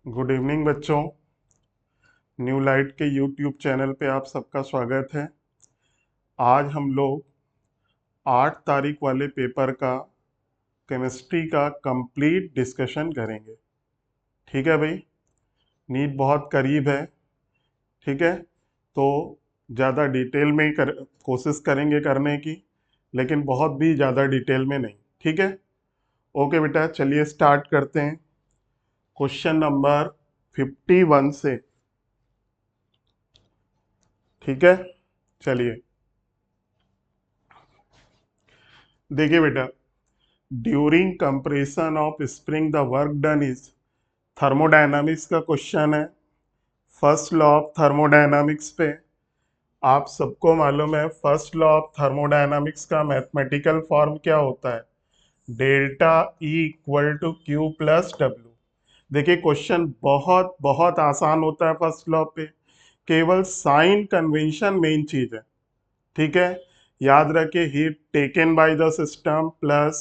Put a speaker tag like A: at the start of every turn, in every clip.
A: Good evening बच्चों। New light के YouTube channel पे आप सबका स्वागत है। आज हम लोग 8 तारीख वाले पेपर का केमिस्ट्री का कंप्लीट डिस्कशन करेंगे। ठीक है भाई, नीट बहुत करीब है। ठीक है, तो ज़्यादा डिटेल में ही कोशिश करेंगे करने की, लेकिन बहुत भी ज़्यादा डिटेल में नहीं। ठीक है, ओके बेटा, चलिए स्टार्ट करते हैं क्वेश्चन नंबर 51 से। ठीक है, चलिए देखिए बेटा, during compression of spring the work done is, thermodynamics का क्वेश्चन है। फर्स्ट लॉ ऑफ थर्मोडायनामिक्स पे आप सबको मालूम है, फर्स्ट लॉ ऑफ थर्मोडायनामिक्स का मैथमेटिकल फॉर्म क्या होता है? Delta E equal to Q plus W. देखिए क्वेश्चन बहुत बहुत आसान होता है फर्स्ट लॉ पे, केवल साइन कन्वेंशन मेन चीज है। ठीक है, याद रखिए, heat taken by the system plus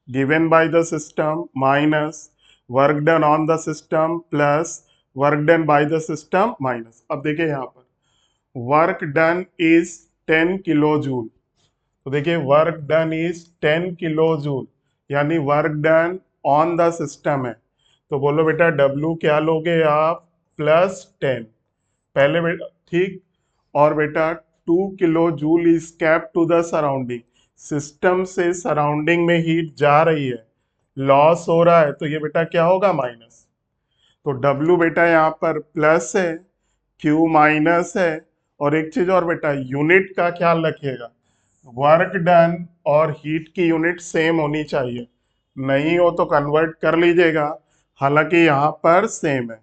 A: given by the system minus work done on the system plus work done by the system minus. अब देखिए यहाँ पर work done is 10 kilo joule, तो देखिए work done is 10 kilo joule, यानी work done on the system है। तो बोलो बेटा W क्या लोगे आप? +10 पहले बेटा, ठीक। और बेटा 2 kilo joule is cap to the surrounding, system से सराउंडिंग में हीट जा रही है, लॉस हो रहा है, तो ये बेटा क्या होगा? माइनस। तो डब्ल्यू बेटा यहाँ पर प्लस है, क्यू माइनस है। और एक चीज और बेटा, यूनिट का ख्याल रखिएगा, वर्क डन और हीट की यूनिट सेम होनी चाहिए, नहीं हो तो कन्वर्ट कर लीजिएगा, हालांकि यहाँ पर सेम है।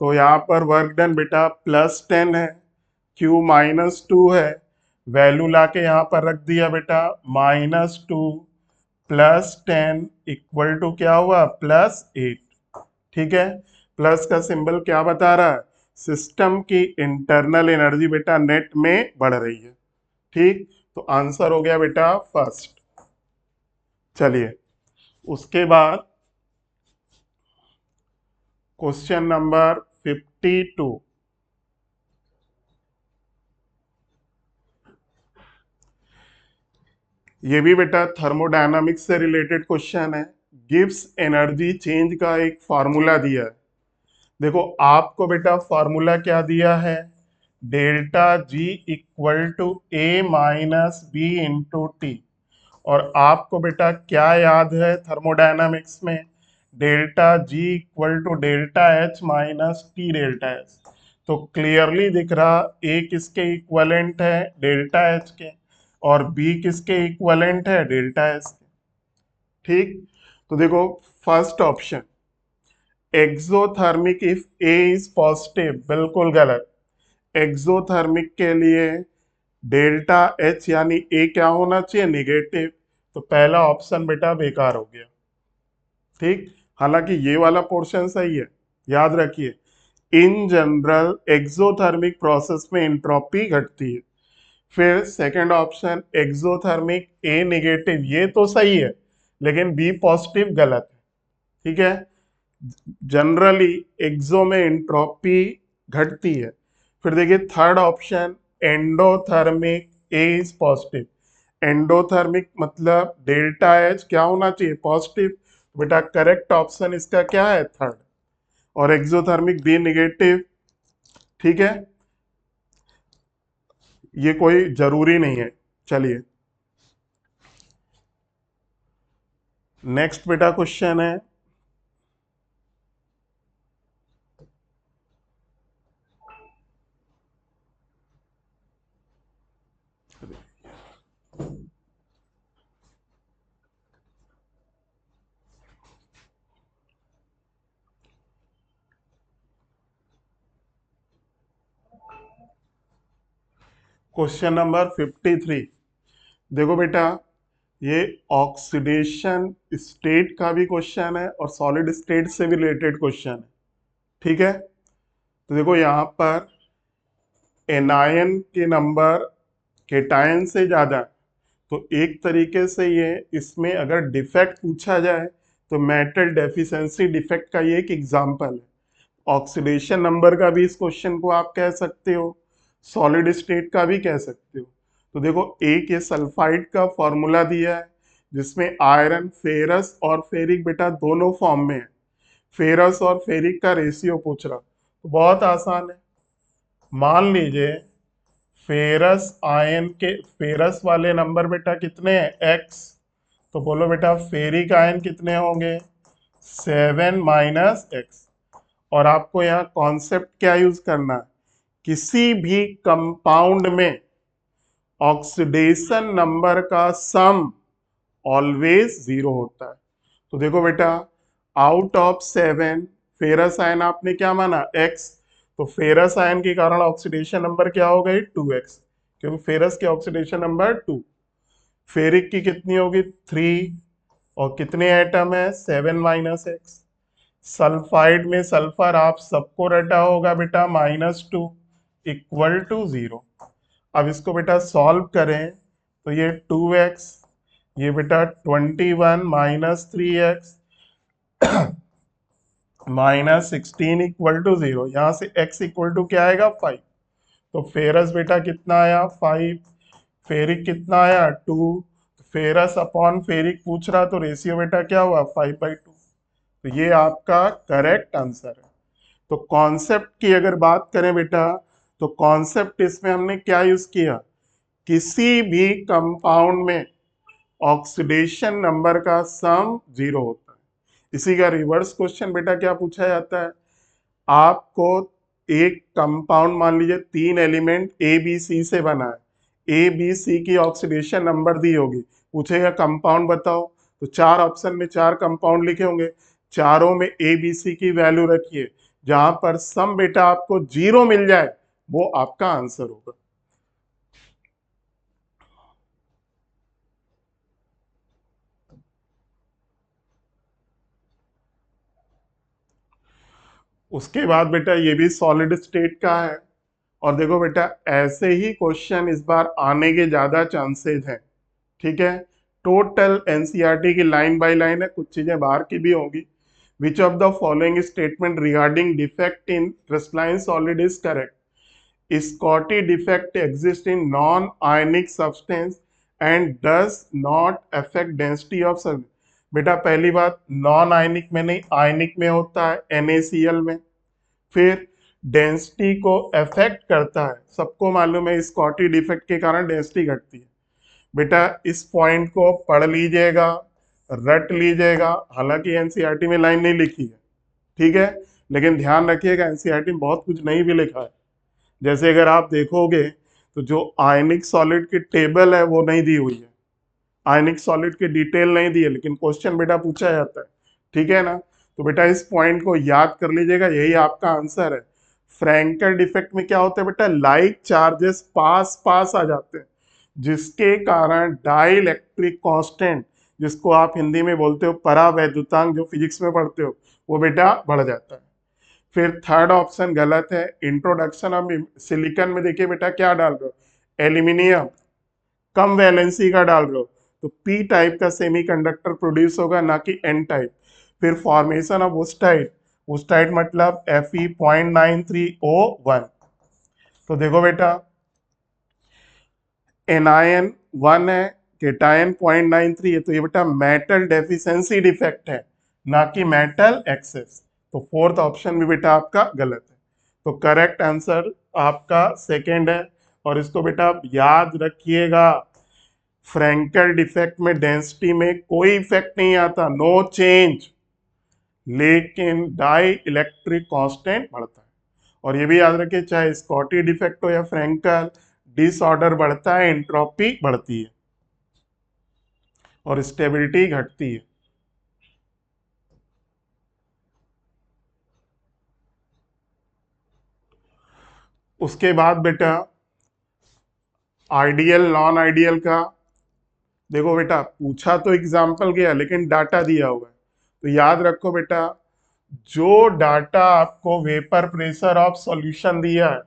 A: तो यहाँ पर वर्क डन बेटा +10 है, क्यू -2 है, वैल्यू लाके यहाँ पर रख दिया बेटा, -2 +10 इक्वल टू क्या हुआ? +8। ठीक है, प्लस का सिंबल क्या बता रहा है? सिस्टम की इंटरनल एनर्जी बेटा नेट में बढ़ रही है। ठीक, तो आंसर हो गया बेटा फर्स्ट। चलिए उसके बाद क्वेश्चन नंबर 52। ये भी बेटा थर्मोडायनामिक्स से रिलेटेड क्वेश्चन है। गिब्स एनर्जी चेंज का एक फार्मूला दिया है। देखो आपको बेटा फार्मूला क्या दिया है? Delta G equal to A minus B into T. और आपको बेटा क्या याद है थर्मोडायनामिक्स में? Delta G equal to delta H minus T delta H. तो क्लियरली दिख रहा, ए किसके इक्वलेंट है? डेल्टा एच के। और बी किसके इक्वलेंट है? डेल्टा एच के। ठीक, तो देखो first option exothermic if A is positive, बिल्कुल गलत। एक्सोथर्मिक के लिए डेल्टा एच यानी ए क्या होना चाहिए? निगेटिव। तो पहला ऑप्शन बेटा बेकार हो गया। ठीक, हालांकि ये वाला पोर्शन सही है, याद रखिए, इन जनरल एक्सोथर्मिक प्रोसेस में एंट्रोपी घटती है। फिर सेकंड ऑप्शन एक्सोथर्मिक ए नेगेटिव, ये तो सही है, लेकिन बी पॉजिटिव गलत है। ठीक है, जनरली एक्सो में एंट्रोपी घटती है। फिर देखिए third option endothermic A is positive. Endothermic मतलब डेल्टा एच क्या होना चाहिए? पॉजिटिव। बेटा करेक्ट ऑप्शन इसका क्या है? थर्ड। और एक्सोथर्मिक बी निगेटिव। ठीक है, ये कोई जरूरी नहीं है। चलिए नेक्स्ट बेटा क्वेश्चन है, क्वेश्चन नंबर 53। देखो बेटा, ये ऑक्सीडेशन स्टेट का भी क्वेश्चन है और सॉलिड स्टेट से भी रिलेटेड क्वेश्चन है। ठीक है, तो देखो यहाँ पर एनायन के नंबर केटायन से ज़्यादा है, तो एक तरीके से ये इसमें अगर डिफेक्ट पूछा जाए तो मेटल डेफिशिएंसी डिफेक्ट का ये एक एग्जाम्पल है। ऑक्सीडेशन नंबर का भी इस क्वेश्चन को आप कह सकते हो, सॉलिड स्टेट का भी कह सकते हो। तो देखो एक ये सल्फाइड का फॉर्मूला दिया है जिसमें आयरन, फेरस और फेरिक बेटा दोनों फॉर्म में है। फेरस और फेरिक का रेशियो पूछ रहा, तो बहुत आसान है। मान लीजिए फेरस आयन के फेरस वाले नंबर बेटा कितने हैं, एक्स। तो बोलो बेटा फेरिक आयन कितने होंगे, 7 - x। और आपको यहाँ कॉन्सेप्ट क्या यूज करना है, किसी भी कंपाउंड में ऑक्सीडेशन नंबर का सम ऑलवेज 0 होता है। तो देखो बेटा आउट ऑफ 7 फेरस आयन आपने क्या माना, x। तो फेरस आयन के कारण ऑक्सीडेशन नंबर क्या हो गई, 2x, क्योंकि फेरस के ऑक्सीडेशन नंबर 2। फेरिक की कितनी होगी, 3। और कितने एटम है, 7 - x। सल्फाइड में सल्फर आप सबको रटा होगा बेटा, -2 = 0। अब इसको बेटा सॉल्व करें तो ये 2x, ये बेटा 21 - 3x -16 = 0। यहाँ से x = क्या आएगा, 5। तो फेरस बेटा कितना आया, 5। फेरिक कितना आया, 2। फेरस अपॉन फेरिक पूछ रहा, तो रेशियो बेटा क्या हुआ, 5/2। तो ये आपका करेक्ट आंसर है। तो कॉन्सेप्ट की अगर बात करें बेटा, तो कॉन्सेप्ट इसमें हमने क्या यूज किया, किसी भी कंपाउंड में ऑक्सीडेशन नंबर का सम 0 होता है। इसी का रिवर्स क्वेश्चन बेटा क्या पूछा जाता है, आपको एक कंपाउंड मान लीजिए 3 एलिमेंट ए बी सी से बना है, ए बी सी की ऑक्सीडेशन नंबर दी होगी, पूछेगा कंपाउंड बताओ। तो 4 ऑप्शन में 4 कंपाउंड लिखे होंगे, चारों में ए बी सी की वैल्यू रखिए, जहां पर सम बेटा आपको 0 मिल जाए वो आपका आंसर होगा। उसके बाद बेटा ये भी सॉलिड स्टेट का है। और देखो बेटा ऐसे ही क्वेश्चन इस बार आने के ज्यादा चांसेस हैं, ठीक है। टोटल एनसीईआरटी की लाइन बाय लाइन है, कुछ चीजें बाहर की भी होंगी। विच of the following statement regarding defect in crystalline solid is correct, Scotty defect exists in non-ionic substance and does not affect density of solid। बेटा पहली बात नॉन आयनिक में नहीं, आयनिक में होता है NaCl में। फिर डेंसिटी को अफेक्ट करता है, सबको मालूम है स्कॉटी डिफेक्ट के कारण डेंसिटी घटती है। बेटा इस पॉइंट को पढ़ लीजिएगा, रट लीजिएगा, हालांकि एनसीईआरटी में लाइन नहीं लिखी है, ठीक है, लेकिन ध्यान रखिएगा एनसीईआरटी में बहुत कुछ नहीं भी लिखा है। जैसे अगर आप देखोगे तो जो आयनिक सॉलिड की टेबल है वो नहीं दी हुई है, आयनिक सॉलिड की डिटेल नहीं दी है, लेकिन क्वेश्चन बेटा पूछा जाता है, ठीक है ना। तो बेटा इस पॉइंट को याद कर लीजिएगा, यही आपका आंसर है। फ्रैंकल डिफेक्ट में क्या होता है बेटा, लाइक चार्जेस पास पास आ जाते हैं, जिसके कारण डाई इलेक्ट्रिक कांस्टेंट, जिसको आप हिंदी में बोलते हो परावैद्युतांक, जो फिजिक्स में पढ़ते हो, वो बेटा बढ़ जाता है। फिर थर्ड ऑप्शन गलत है, इंट्रोडक्शन ऑफ सिलिकॉन में देखिए बेटा क्या डाल रहे हो, एल्यूमिनियम, कम वैलेंसी का डाल रहे हो, तो पी टाइप का सेमीकंडक्टर प्रोड्यूस होगा, ना कि एन टाइप। फिर फॉर्मेशन ऑफ वुस्टाइट, वुस्टाइट मतलब Fe.93O1। तो देखो बेटा एनायन 1 है, केटायन 0.93 है, तो ये बेटा मेटल डेफिशिएंसी डिफेक्ट है, ना कि मेटल एक्सेस। तो फोर्थ ऑप्शन भी बेटा आपका गलत है। तो करेक्ट आंसर आपका सेकंड है। और इसको बेटा आप याद रखिएगा, फ्रैंकल डिफेक्ट में डेंसिटी में कोई इफेक्ट नहीं आता, नो चेंज, लेकिन डाई इलेक्ट्रिक कांस्टेंट बढ़ता है। और ये भी याद रखिए चाहे स्कॉटी डिफेक्ट हो या फ्रैंकल, डिसऑर्डर बढ़ता है, एंट्रोपी बढ़ती है और स्टेबिलिटी घटती है। उसके बाद बेटा आइडियल नॉन आइडियल का, देखो बेटा पूछा तो एग्जाम्पल गया लेकिन डाटा दिया हुआ है, तो याद रखो बेटा जो डाटा आपको वेपर प्रेशर ऑफ सॉल्यूशन दिया है,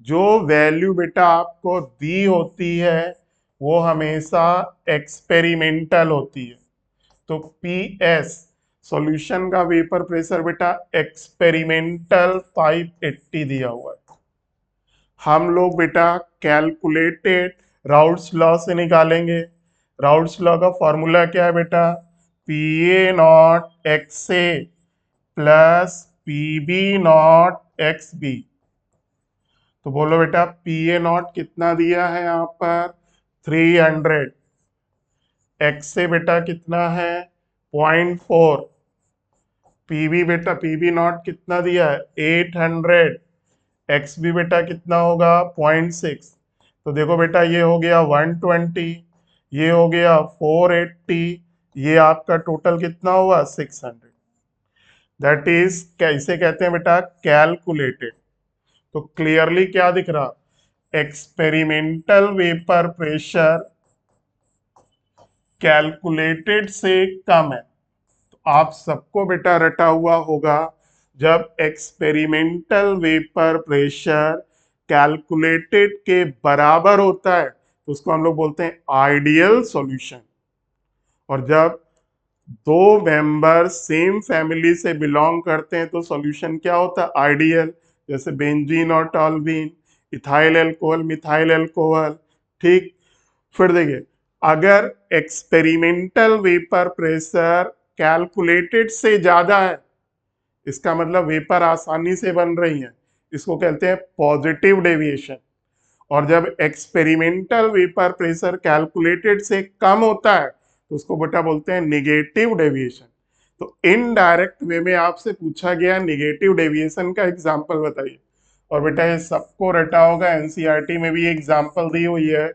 A: जो वैल्यू बेटा आपको दी होती है वो हमेशा एक्सपेरिमेंटल होती है। तो पी एस सॉल्यूशन का वेपर प्रेशर बेटा एक्सपेरिमेंटल 580 दिया हुआ है। हम लोग बेटा कैलकुलेटेड राउल्ट्स लॉ से निकालेंगे। राउल्ट्स लॉ का फॉर्मूला क्या है बेटा? P A naught X A plus P B naught X B. तो बोलो बेटा पी ए नॉट कितना दिया है यहाँ पर? 300। एक्स से बेटा कितना है? 0.4। पीबी बेटा पीबी नॉट कितना दिया है? 800। एक्स भी बेटा कितना होगा? 0.6। तो देखो बेटा ये हो गया 120, ये हो गया 480, ये आपका टोटल कितना हुआ? 600। दैट इज कैसे कहते हैं बेटा? कैलकुलेटेड। तो क्लियरली क्या दिख रहा? एक्सपेरिमेंटल वेपर प्रेशर कैलकुलेटेड से कम है। तो आप सबको बेटा रटा हुआ होगा, जब एक्सपेरिमेंटल वेपर प्रेशर कैलकुलेटेड के बराबर होता है तो उसको हम लोग बोलते हैं आइडियल सॉल्यूशन। और जब दो मेंबर सेम फैमिली से बिलोंग करते हैं तो सॉल्यूशन क्या होता है? आइडियल। जैसे बेंजीन और टॉल्वीन, इथाइल अल्कोहल, मिथाइल अल्कोहल। ठीक। फिर देखिए, अगर एक्सपेरिमेंटल वेपर प्रेशर कैलकुलेटेड से ज्यादा है, इसका मतलब वेपर आसानी से बन रही है, इसको कहते हैं पॉजिटिव डेविएशन। और जब एक्सपेरिमेंटल वेपर प्रेशर कैलकुलेटेड से कम होता है तो उसको बेटा बोलते हैं निगेटिव डेविएशन। तो इनडायरेक्ट वे में आपसे पूछा गया निगेटिव डेविएशन का एग्जाम्पल बताइए। और बेटा ये सबको रटा होगा, एनसीईआरटी में भी एग्जाम्पल दी हुई है।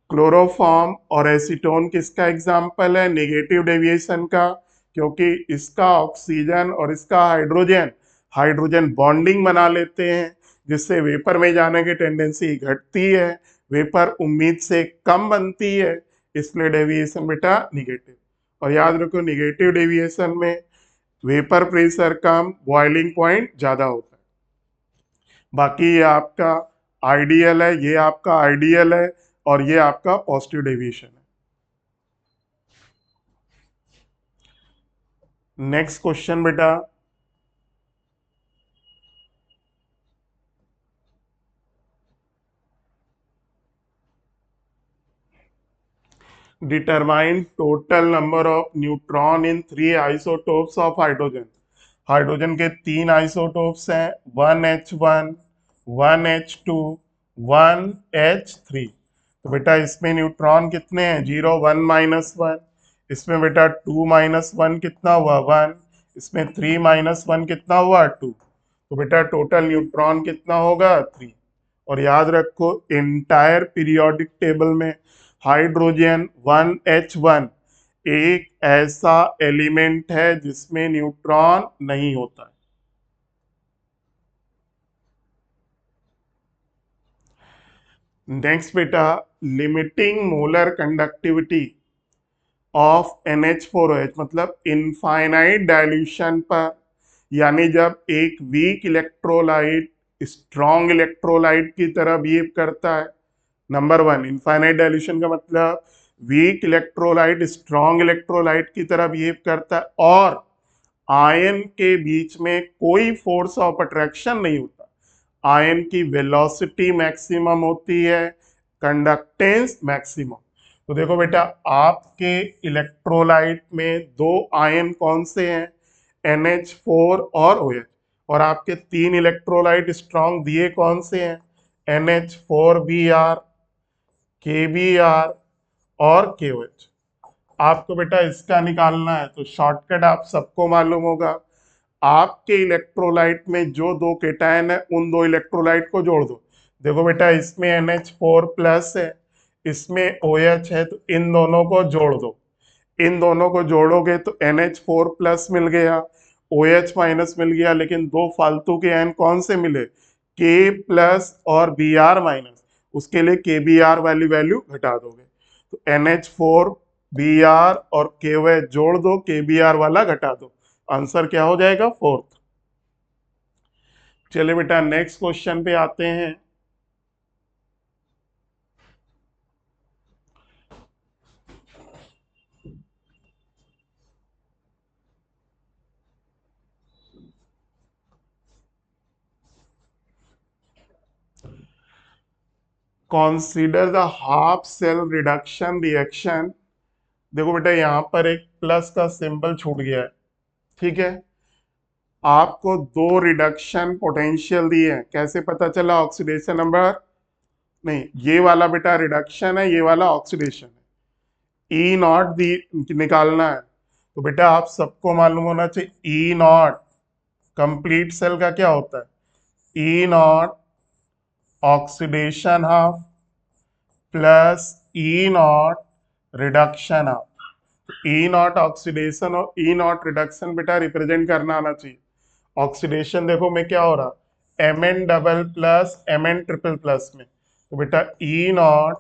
A: क्लोरोफॉर्म और एसीटोन किसका एग्जाम्पल है नेगेटिव डेविएशन का? क्योंकि इसका ऑक्सीजन और इसका हाइड्रोजन हाइड्रोजन बॉन्डिंग बना लेते हैं, जिससे वेपर में जाने की टेंडेंसी घटती है, वेपर उम्मीद से कम बनती है, इसलिए डेविएशन बेटा निगेटिव। और याद रखो निगेटिव डेविएशन में वेपर प्रेशर कम, बॉइलिंग पॉइंट ज्यादा होता है। बाकी ये आपका आइडियल है, ये आपका आइडियल है, और ये आपका पॉजिटिव डेविएशन है। नेक्स्ट क्वेश्चन बेटा, determine total number of neutron in 3 isotopes of hydrogen. Hydrogen के 3 आइसोटोप्स हैं, 1H1, 1H2, 1H3। तो बेटा इसमें न्यूट्रॉन कितने हैं? 0, 1, -1। इसमें बेटा 2 -1 कितना हुआ? 1। इसमें 3 -1 कितना हुआ? 2। तो बेटा टोटल न्यूट्रॉन कितना होगा? 3। और याद रखो इंटायर पीरियोडिक टेबल में हाइड्रोजन 1H1 एक ऐसा एलिमेंट है जिसमें न्यूट्रॉन नहीं होता है। नेक्स्ट बेटा, limiting molar conductivity of NH4OH मतलब इनफाइनाइट डाइल्यूशन पर, यानी जब एक वीक इलेक्ट्रोलाइट स्ट्रॉन्ग इलेक्ट्रोलाइट की तरह बिहेव करता है। नंबर वन, इनफाइनाइट डाइल्यूशन का मतलब वीक इलेक्ट्रोलाइट स्ट्रॉन्ग इलेक्ट्रोलाइट की तरह बिहेव करता है, और आयन के बीच में कोई फोर्स ऑफ अट्रैक्शन नहीं होता। आयन की वेलोसिटी मैक्सिमम होती है, कंडक्टेंस मैक्सिमम। तो देखो बेटा आपके इलेक्ट्रोलाइट में दो आयन कौन से हैं? NH4 और OH। और आपके 3 इलेक्ट्रोलाइट स्ट्रॉन्ग दिए कौन से हैं? NH4Br, KBr और KOH। आपको बेटा इसका निकालना है तो शॉर्टकट आप सबको मालूम होगा। आपके इलेक्ट्रोलाइट में जो दो केटायन है उन दो इलेक्ट्रोलाइट को जोड़ दो। देखो बेटा इसमें NH4+ है, इसमें OH है, तो इन दोनों को जोड़ दो। इन दोनों को जोड़ोगे तो NH4+ मिल गया, OH- मिल गया, लेकिन दो फालतू के आयन कौन से मिले? K+ और Br-। उसके लिए KBr वाली वैल्यू घटा दोगे, तो NH4Br और KOH जोड़ दो, KBr वाला घटा दो, आंसर क्या हो जाएगा? 4th। चलिए बेटा नेक्स्ट क्वेश्चन पे आते हैं। Consider the half cell reduction reaction. देखो बेटा यहाँ पर एक प्लस का सिंबल छूट गया है, ठीक है। आपको दो रिडक्शन पोटेंशियल दिए हैं, कैसे पता चला? ऑक्सीडेशन नंबर, नहीं ये वाला बेटा रिडक्शन है, ये वाला ऑक्सीडेशन है। ई नॉट दी निकालना है, तो बेटा आप सबको मालूम होना चाहिए ई नॉट कंप्लीट सेल का क्या होता है, E naught oxidation half plus E naught reduction half. E naught oxidation और ई नॉट रिडक्शन बेटा रिप्रेजेंट करना आना चाहिए। ऑक्सीडेशन देखो में क्या हो रहा, M N double plus M N triple plus में, तो बेटा E naught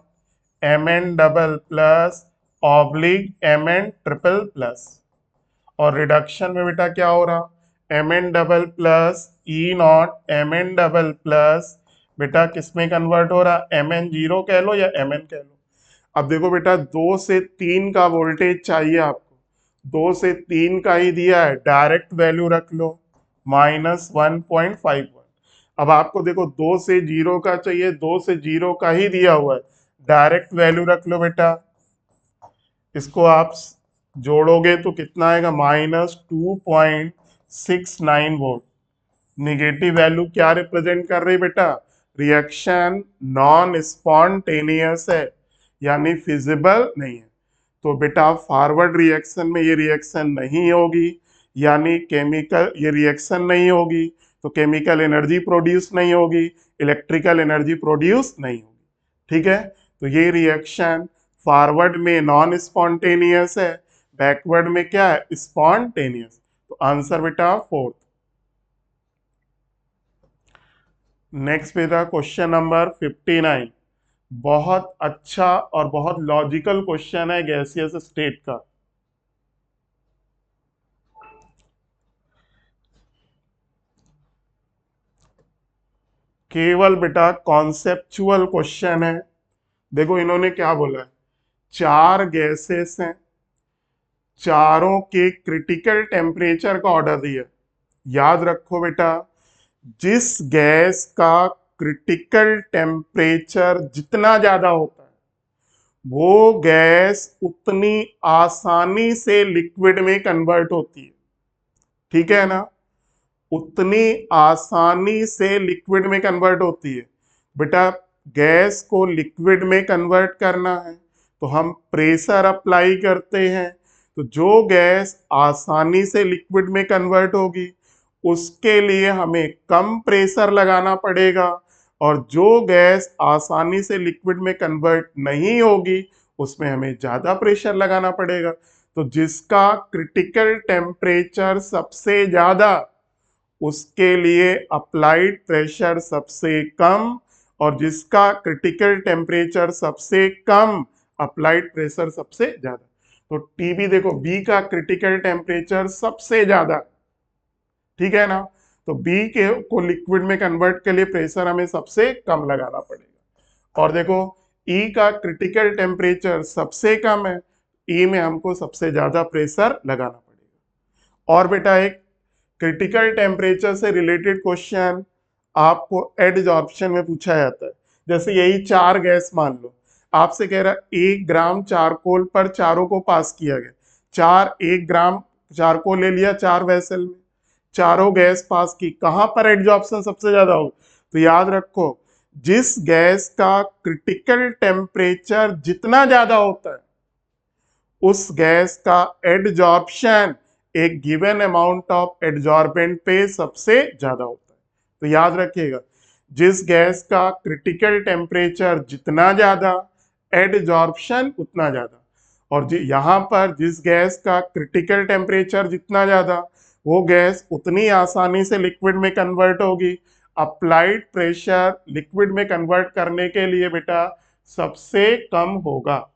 A: M N double plus oblique M N triple plus. और रिडक्शन में बेटा क्या हो रहा, M N double plus E naught M N double plus बेटा किस में कन्वर्ट हो रहा, एम एन जीरो कह लो या एम एन कह लो। अब देखो बेटा 2 से 3 का वोल्टेज चाहिए आपको, 2 से 3 का ही दिया है, डायरेक्ट वैल्यू रख लो -1.51। अब आपको देखो 2 से 0 का चाहिए, 2 से 0 का ही दिया हुआ है, डायरेक्ट वैल्यू रख लो बेटा। इसको आप जोड़ोगे तो कितना आएगा, -2.69 वोल्ट। निगेटिव वैल्यू क्या रिप्रेजेंट कर रही बेटा, रिएक्शन नॉन स्पॉन्टेनियस है, यानी फिजिबल नहीं है। तो बेटा फॉरवर्ड रिएक्शन में ये रिएक्शन नहीं होगी, यानी केमिकल ये रिएक्शन नहीं होगी, तो केमिकल एनर्जी प्रोड्यूस नहीं होगी, इलेक्ट्रिकल एनर्जी प्रोड्यूस नहीं होगी, ठीक है। तो ये रिएक्शन फॉरवर्ड में नॉन स्पॉन्टेनियस है, बैकवर्ड में क्या है, स्पॉन्टेनियस। तो आंसर बेटा फोर्थ। नेक्स्ट बेटा क्वेश्चन नंबर 59, बहुत अच्छा और बहुत लॉजिकल क्वेश्चन है गैसियस स्टेट का। केवल बेटा कॉन्सेप्चुअल क्वेश्चन है। देखो इन्होंने क्या बोला है, 4 गैसेस हैं, चारों के क्रिटिकल टेम्परेचर का ऑर्डर दिया। याद रखो बेटा, जिस गैस का क्रिटिकल टेम्परेचर जितना ज्यादा होता है वो गैस उतनी आसानी से लिक्विड में कन्वर्ट होती है, ठीक है ना, उतनी आसानी से लिक्विड में कन्वर्ट होती है। बेटा गैस को लिक्विड में कन्वर्ट करना है तो हम प्रेशर अप्लाई करते हैं, तो जो गैस आसानी से लिक्विड में कन्वर्ट होगी उसके लिए हमें कम प्रेशर लगाना पड़ेगा, और जो गैस आसानी से लिक्विड में कन्वर्ट नहीं होगी उसमें हमें ज़्यादा प्रेशर लगाना पड़ेगा। तो जिसका क्रिटिकल टेम्परेचर सबसे ज़्यादा उसके लिए अप्लाइड प्रेशर सबसे कम, और जिसका क्रिटिकल टेम्परेचर सबसे कम अप्लाइड प्रेशर सबसे ज्यादा। तो टीबी देखो बी का क्रिटिकल टेम्परेचर सबसे ज्यादा, ठीक है ना, तो बी के को लिक्विड में कन्वर्ट के लिए प्रेशर हमें सबसे कम लगाना पड़ेगा। और देखो ई का क्रिटिकल टेम्परेचर सबसे कम है, ई में हमको सबसे ज्यादा प्रेशर लगाना पड़ेगा। और बेटा एक क्रिटिकल टेम्परेचर से रिलेटेड क्वेश्चन आपको एडजॉर्प्शन में पूछा जाता है। जैसे यही 4 गैस मान लो, आपसे कह रहा है 1 ग्राम चारकोल पर चारों को पास किया गया, 1 ग्राम चारकोल ले लिया 4 वेसल में, चारों गैस पास की, कहां पर एडजॉर्प्शन सबसे ज्यादा होगा, तो याद रखो जिस गैस का क्रिटिकल टेम्परेचर जितना ज्यादा होता है उस गैस का एडजॉर्प्शन एक गिवन अमाउंट ऑफ एडजॉर्बेंट पे सबसे ज्यादा होता है। तो याद रखिएगा जिस गैस का क्रिटिकल टेम्परेचर जितना ज्यादा एडजॉर्प्शन उतना ज्यादा, और यहाँ पर जिस गैस का क्रिटिकल टेम्परेचर जितना ज्यादा वो गैस उतनी आसानी से लिक्विड में कन्वर्ट होगी, अप्लाइड प्रेशर लिक्विड में कन्वर्ट करने के लिए बेटा सबसे कम होगा।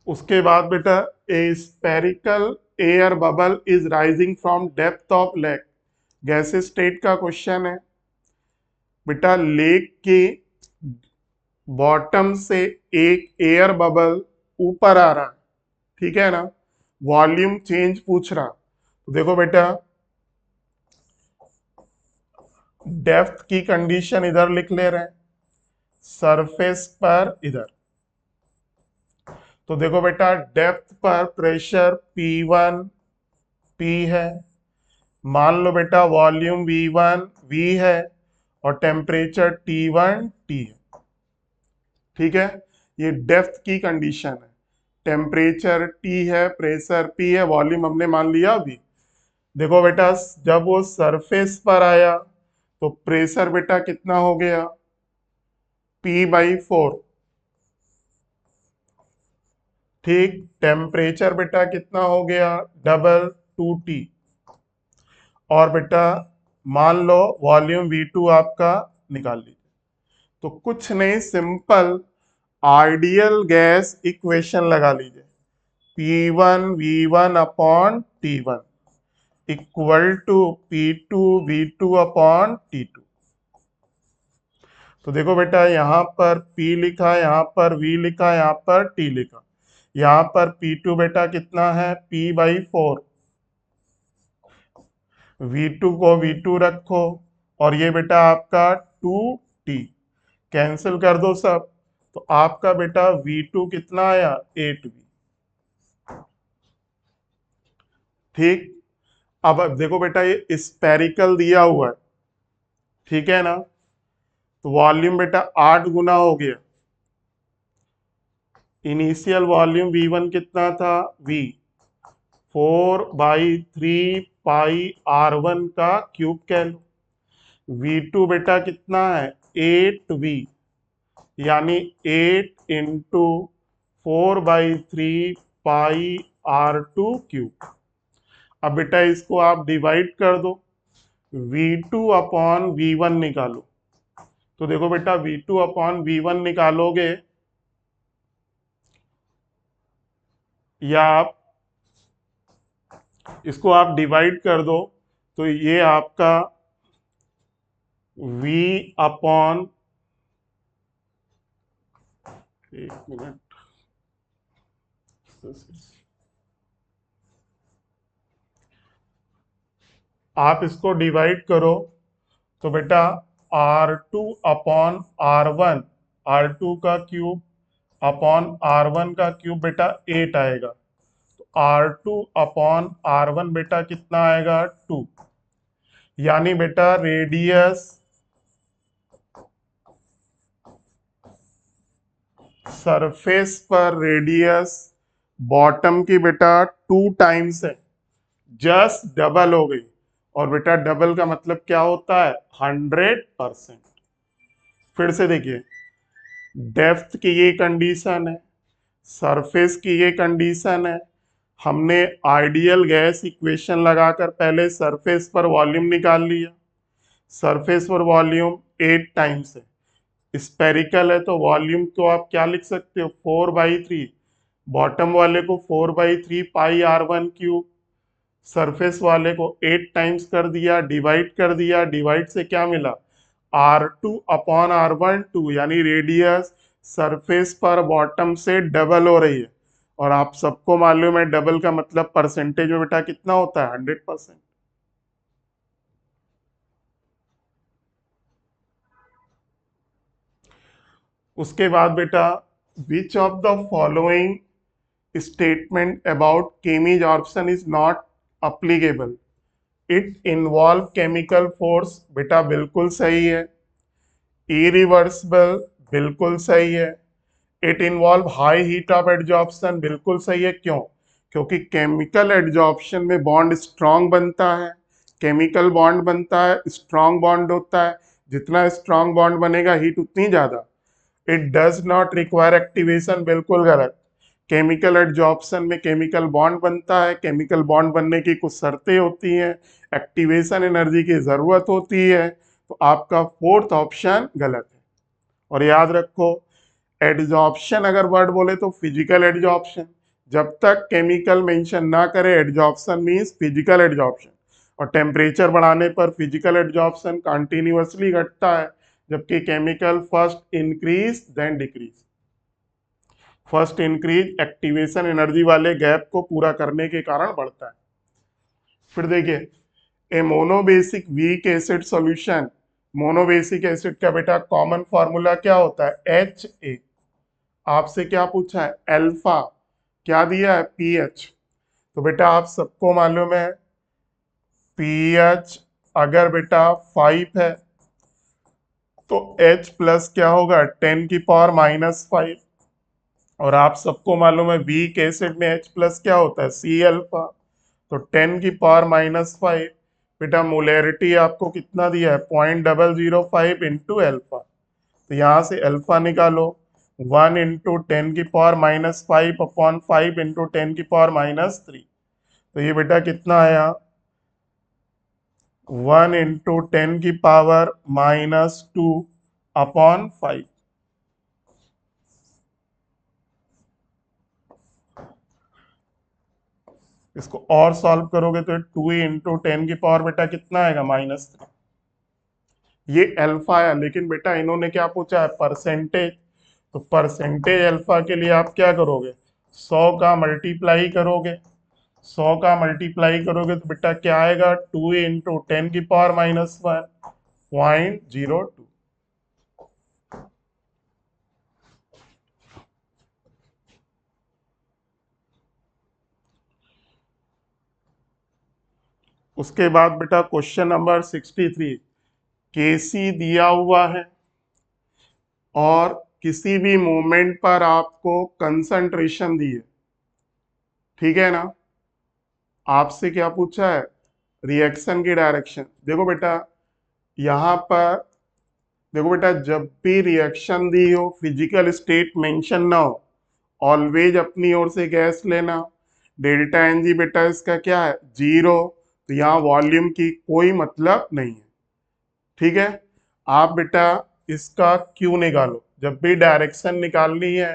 A: उसके बाद बेटा a spherical air bubble is rising from depth of lake, gases state का क्वेश्चन है। बेटा लेक के बॉटम से एक एयर बबल ऊपर आ रहा है, ठीक है ना, वॉल्यूम चेंज पूछ रहा। तो देखो बेटा, डेप्थ की कंडीशन इधर लिख ले रहे हैं, सरफेस पर इधर। तो देखो बेटा, डेप्थ पर प्रेशर P1 P है, मान लो बेटा वॉल्यूम V1 V है, और टेम्परेचर T1 T है, ठीक है। ये डेप्थ की कंडीशन है, टेम्परेचर T है, प्रेशर P है, वॉल्यूम हमने मान लिया अभी। देखो बेटा, जब वो सरफेस पर आया तो प्रेशर बेटा कितना हो गया, P/4, ठीक। टेम्परेचर बेटा कितना हो गया, डबल 2T। और बेटा मान लो वॉल्यूम V2 आपका निकाल लीजिए। तो कुछ नहीं, सिंपल आइडियल गैस इक्वेशन लगा लीजिए, P1 V1 upon T1 equal to P2 V2 upon T2। तो देखो बेटा, यहाँ पर P लिखा, यहाँ पर V लिखा, यहाँ पर T लिखा। यहाँ पर P2 बेटा कितना है, P/4, V2 को V2 रखो, और ये बेटा आपका 2T, कैंसिल कर दो सब। तो आपका बेटा V2 कितना आया, 8V, ठीक। अब देखो बेटा, ये स्पेरिकल दिया हुआ है, ठीक है ना। तो वॉल्यूम बेटा 8 गुना हो गया, इनिशियल वॉल्यूम V1 कितना था, V 4/3 पाई R1 का क्यूब कह लो। V2 बेटा कितना है, 8V, यानी 8 इंटू 4/3 पाई R2 क्यूब। अब बेटा इसको आप डिवाइड कर दो, V2 अपॉन V1 निकालो। तो देखो बेटा, V2 अपॉन V1 निकालोगे, या आप इसको आप डिवाइड कर दो, तो ये आपका V अपॉन, एक मिनट, आप इसको डिवाइड करो, तो बेटा R2 अपॉन R1, R2 का क्यूब अपॉन R1 का क्यूब बेटा 8 आएगा। तो R2 अपॉन R1 बेटा कितना आएगा, 2। यानी बेटा रेडियस, सरफेस पर रेडियस बॉटम की बेटा 2 टाइम्स है, जस्ट डबल हो गई। और बेटा डबल का मतलब क्या होता है, 100%। फिर से देखिए, डेप्थ की ये कंडीशन है, सरफेस की ये कंडीशन है। हमने आइडियल गैस इक्वेशन लगाकर पहले सरफेस पर वॉल्यूम निकाल लिया, सरफेस पर वॉल्यूम 8 टाइम्स है, स्पेरिकल है तो वॉल्यूम को आप क्या लिख सकते हो, 4/3, बॉटम वाले को 4/3 पाई R1 क्यूब, सरफेस वाले को 8 टाइम्स कर दिया, डिवाइड कर दिया, डिवाइड से क्या मिला, R2 अपॉन R1 2, यानी रेडियस सरफेस पर बॉटम से डबल हो रही है। और आप सबको मालूम है डबल का मतलब परसेंटेज में बेटा कितना होता है, 100%। उसके बाद बेटा, which of the following statement about chemisorption is not applicable, it involve chemical force, बेटा बिल्कुल सही है। इरिवर्सिबल, बिल्कुल सही है। It involve high heat of adsorption, बिल्कुल सही है। क्यों, क्योंकि केमिकल एडजॉर्प्शन में बॉन्ड स्ट्रांग बनता है, केमिकल बॉन्ड बनता है, स्ट्रांग बॉन्ड होता है, जितना स्ट्रांग बॉन्ड बनेगा हीट उतनी ज्यादा। It does not require activation, बिल्कुल गलत। केमिकल एडजॉर्प्शन में केमिकल बॉन्ड बनता है, केमिकल बॉन्ड बनने की कुछ शर्तें होती हैं, एक्टिवेशन एनर्जी की जरूरत होती है। तो आपका फोर्थ ऑप्शन गलत है। और याद रखो, एडजॉर्प्शन अगर वर्ड बोले तो फिजिकल एडजॉर्प्शन, जब तक केमिकल मेंशन ना करे एडजॉर्प्शन मींस फिजिकल एडजॉर्प्शन। और टेम्परेचर बढ़ाने पर फिजिकल एडजॉर्प्शन कंटिन्यूअसली घटता है, जबकि chemical first increase then decrease. First increase activation energy वाले गैप को पूरा करने के कारण बढ़ता है। फिर देखिए, a monobasic weak acid solution, monobasic acid का बेटा कॉमन फॉर्मूला क्या होता है? HA। आपसे क्या पूछा है? अल्फा। क्या दिया है? पीएच। तो बेटा आप सबको मालूम है पीएच अगर बेटा 5 है तो H प्लस क्या होगा? 10⁻⁻5। और आप सबको मालूम है वीक एसिड में H प्लस क्या होता है? C alpha. तो 10⁻⁵ बेटा मोलैरिटी आपको कितना दिया है? 0.005 इंटू अल्फा। तो यहाँ से अल्फा निकालो, 1 इंटू 10⁻⁵ अपॉन 5 इंटू 10⁻³ तो ये बेटा कितना आया? 1 इंटू 10⁻⁻2 अपॉन 5। इसको और सॉल्व करोगे तो 2 इंटू 10⁻⁻ बेटा कितना आएगा? -3। ये अल्फा है, लेकिन बेटा इन्होंने क्या पूछा है? परसेंटेज। तो परसेंटेज अल्फा के लिए आप क्या करोगे? 100 का मल्टीप्लाई करोगे। 100 का मल्टीप्लाई करोगे तो बेटा क्या आएगा? 2 इंटू 10⁻⁻1 0.02। उसके बाद बेटा क्वेश्चन नंबर 63, केसी दिया हुआ है और किसी भी मोमेंट पर आपको कंसंट्रेशन दी है, ठीक है ना? आपसे क्या पूछा है? रिएक्शन की डायरेक्शन। देखो बेटा यहाँ पर, देखो बेटा जब भी रिएक्शन दी हो, फिजिकल स्टेट मेंशन ना हो, ऑलवेज अपनी ओर से गैस लेना। डेल्टा एन जी बेटा इसका क्या है? 0। तो यहाँ वॉल्यूम की कोई मतलब नहीं है, ठीक है। आप बेटा इसका क्यू निकालो, जब भी डायरेक्शन निकालनी है,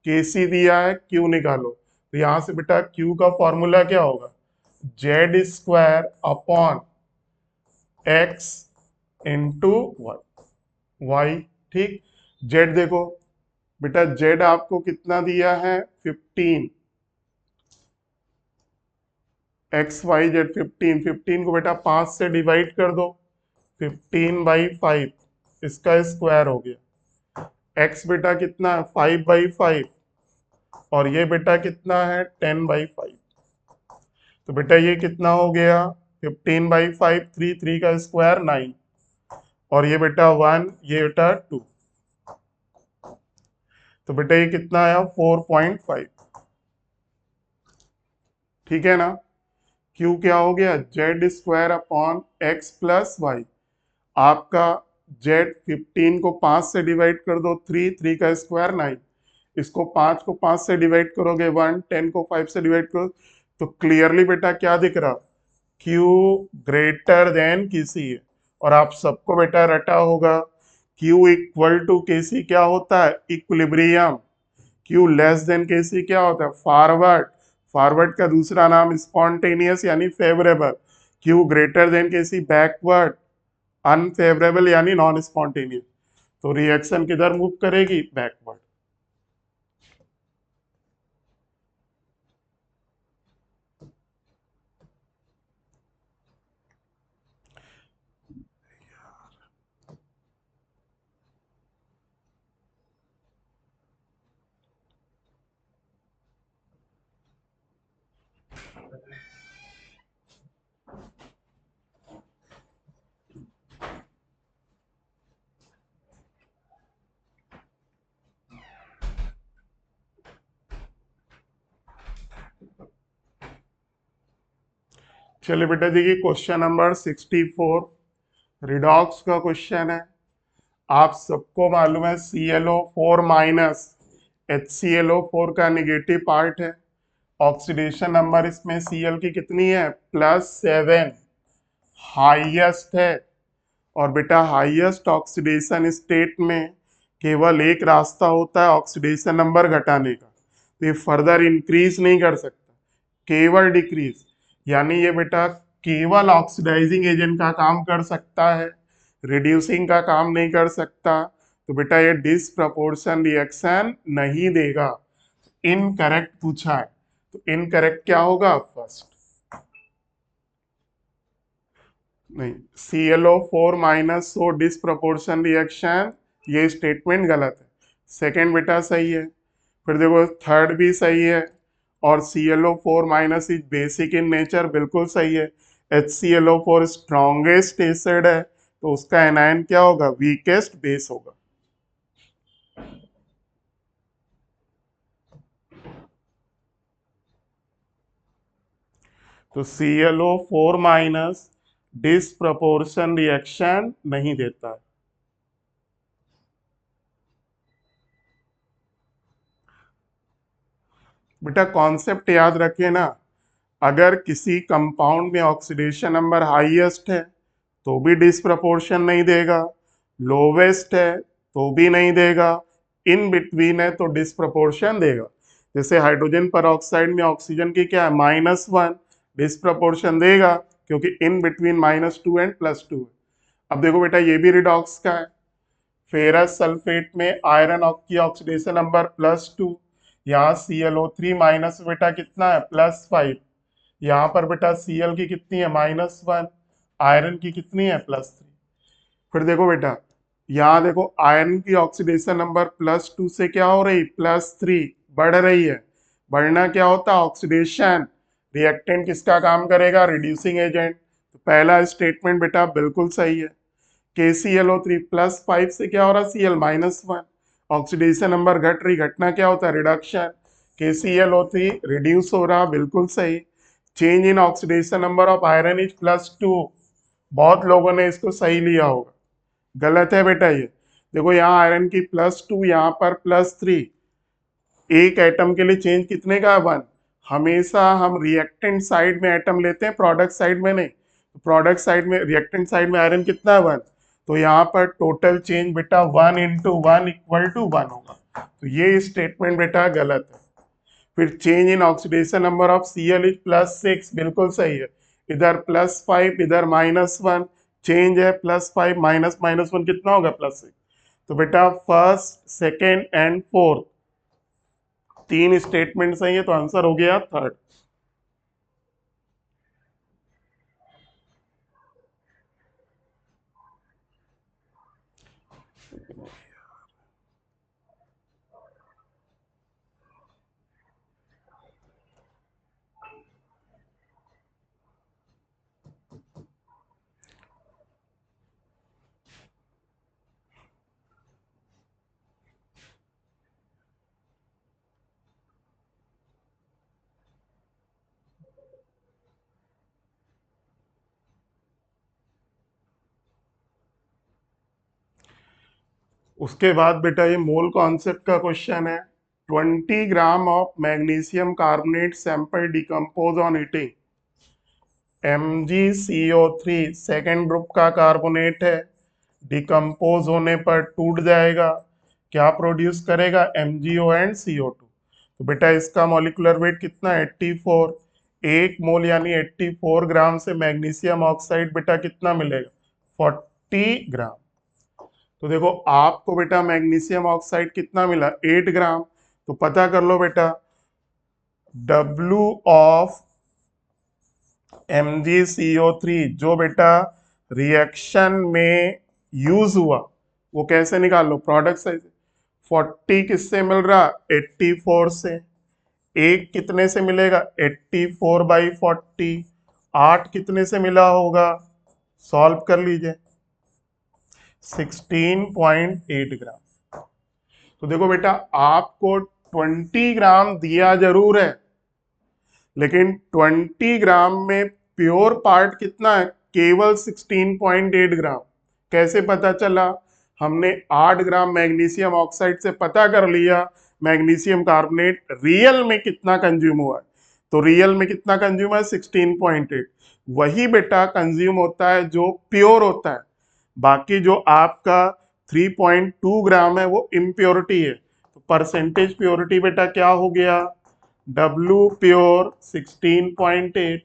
A: केसी दिया है, क्यू निकालो। तो यहाँ से बेटा क्यू का फॉर्मूला क्या होगा? Z² upon X into Y, ठीक। जेड देखो बेटा, जेड आपको कितना दिया है? 15। X Y Z 15। 15 को बेटा 5 से डिवाइड कर दो, 15/5, इसका स्क्वायर हो गया। एक्स बेटा कितना है? 5/5। और ये बेटा कितना है? 10/5। तो बेटा ये कितना हो गया? 15/5, 3 का स्क्वायर 9, और ये बेटा 1, ये बेटा 2। तो बेटा ये कितना आया? 4.5, ठीक है ना। क्यू क्या हो गया? Z² upon X plus Y. आपका Z 15 को 5 से डिवाइड कर दो, 3 का स्क्वायर 9, इसको 5 को 5 से डिवाइड करोगे 1, 10 को 5 से डिवाइड करो तो क्लियरली बेटा क्या दिख रहा? Q ग्रेटर देन किसी है। और आप सबको बेटा रटा होगा Q इक्वल टू केसी क्या होता है? इक्विलिब्रियम। Q लेस देन केसी क्या होता है? फॉरवर्ड। फॉरवर्ड का दूसरा नाम स्पॉन्टेनियस यानी फेवरेबल। Q ग्रेटर देन केसी बैकवर्ड, अनफेवरेबल यानी नॉन स्पॉन्टेनियस। तो रिएक्शन किधर मूव करेगी? बैकवर्ड। चलिए बेटा देखिए क्वेश्चन नंबर 64, रिडॉक्स का क्वेश्चन है। आप सबको मालूम है ClO4 माइनस HClO4 का निगेटिव पार्ट है। ऑक्सीडेशन नंबर इसमें Cl की कितनी है? +7, हाईएस्ट है। और बेटा हाईएस्ट ऑक्सीडेशन स्टेट में केवल एक रास्ता होता है ऑक्सीडेशन नंबर घटाने का, तो ये फर्दर इंक्रीज नहीं कर सकता, केवल डिक्रीज। यानी ये बेटा केवल ऑक्सीडाइजिंग एजेंट का काम कर सकता है, रिड्यूसिंग का काम नहीं कर सकता, तो बेटा ये डिसप्रपोर्शन रिएक्शन नहीं देगा। इनकरेक्ट पूछा है, तो इनकरेक्ट क्या होगा? फर्स्ट नहीं, ClO4- सो डिसप्रपोर्शन रिएक्शन, ये स्टेटमेंट गलत है। सेकेंड बेटा सही है। फिर देखो थर्ड भी सही है, और ClO4- is basic in nature, बिल्कुल सही है। HClO4 स्ट्रॉन्गेस्ट एसिड है, तो उसका एनायन क्या होगा? वीकेस्ट बेस होगा। तो ClO4- डिसप्रपोर्शन रिएक्शन नहीं देता है। बेटा कॉन्सेप्ट याद रखे ना, अगर किसी कंपाउंड में ऑक्सीडेशन नंबर हाईएस्ट है तो भी डिसप्रपोर्शन नहीं देगा, लोवेस्ट है तो भी नहीं देगा, इन बिटवीन है तो डिसप्रपोर्शन देगा। जैसे हाइड्रोजन पर ऑक्साइड में ऑक्सीजन की क्या है? -1, डिसप्रपोर्शन देगा क्योंकि इन बिटवीन -2 एंड +2 है। अब देखो बेटा ये भी रिडॉक्स का है। फेरस सल्फेट में आयरन की ऑक्सीडेशन नंबर +2, यहाँ ClO3- बेटा कितना है? +5। यहाँ पर बेटा Cl की कितनी है? -1। आयरन की कितनी है? +3। फिर देखो बेटा, यहाँ देखो आयरन की ऑक्सीडेशन नंबर +2 से क्या हो रही? +3 बढ़ रही है। बढ़ना क्या होता है? ऑक्सीडेशन। रिएक्टेंट किसका काम करेगा? Reducing agent. तो पहला स्टेटमेंट बेटा बिल्कुल सही है। KClO3 +5 से क्या हो रहा? Cl-1। ऑक्सीडेशन नंबर घट रही, घटना क्या होता है? रिडक्शन। KClO3 रिड्यूस हो रहा, बिल्कुल सही। Change in oxidation number of iron is +2। बहुत लोगों ने इसको सही लिया होगा, गलत है बेटा ये। देखो यहाँ आयरन की +2, यहाँ पर +3। एक एटम के लिए चेंज कितने का? 1। हमेशा हम रिएक्टेंट साइड में एटम लेते हैं, प्रोडक्ट साइड में नहीं। तो प्रोडक्ट साइड में, रिएक्टेंट साइड में आयरन कितना है? 1। तो यहाँ पर टोटल चेंज बेटा 1 × 1 = 1 होगा। तो ये स्टेटमेंट बेटा गलत है। फिर change in oxidation number of Cl is +6, बिल्कुल सही है। इधर +5, इधर -1, चेंज है +5 -1 कितना होगा? +6। तो बेटा फर्स्ट, सेकेंड एंड फोर्थ, तीन स्टेटमेंट सही है, तो आंसर हो गया थर्ड। उसके बाद बेटा ये मोल कॉन्सेप्ट का क्वेश्चन है। 20 gram of magnesium carbonate sample decompose on heating, MgCO3 second group का कार्बोनेट है, डिकम्पोज होने पर टूट जाएगा, क्या प्रोड्यूस करेगा? MgO and CO2। तो बेटा इसका मॉलिक्यूलर वेट कितना है? 84। एक मोल यानी 84 ग्राम से मैग्नीशियम ऑक्साइड बेटा कितना मिलेगा? 40 ग्राम। तो देखो आपको बेटा मैग्नीशियम ऑक्साइड कितना मिला? 8 ग्राम। तो पता कर लो बेटा, W ऑफ MgCO3 जो बेटा रिएक्शन में यूज हुआ, वो कैसे निकाल लो? प्रोडक्ट साइड से। 40 किससे मिल रहा? 84 से। एक कितने से मिलेगा? 84/40। 8 कितने से मिला होगा? सॉल्व कर लीजिए, 16.8 ग्राम। तो देखो बेटा आपको 20 ग्राम दिया जरूर है, लेकिन 20 ग्राम में प्योर पार्ट कितना है? केवल 16.8 ग्राम। कैसे पता चला? हमने 8 ग्राम मैग्नीशियम ऑक्साइड से पता कर लिया मैग्नीशियम कार्बोनेट रियल में कितना कंज्यूम हुआ है। तो रियल में कितना कंज्यूम है? 16.8। वही बेटा कंज्यूम होता है जो प्योर होता है। बाकी जो आपका 3.2 ग्राम है वो इम्प्योरिटी है। तो परसेंटेज प्योरिटी बेटा क्या हो गया? W pure 16.8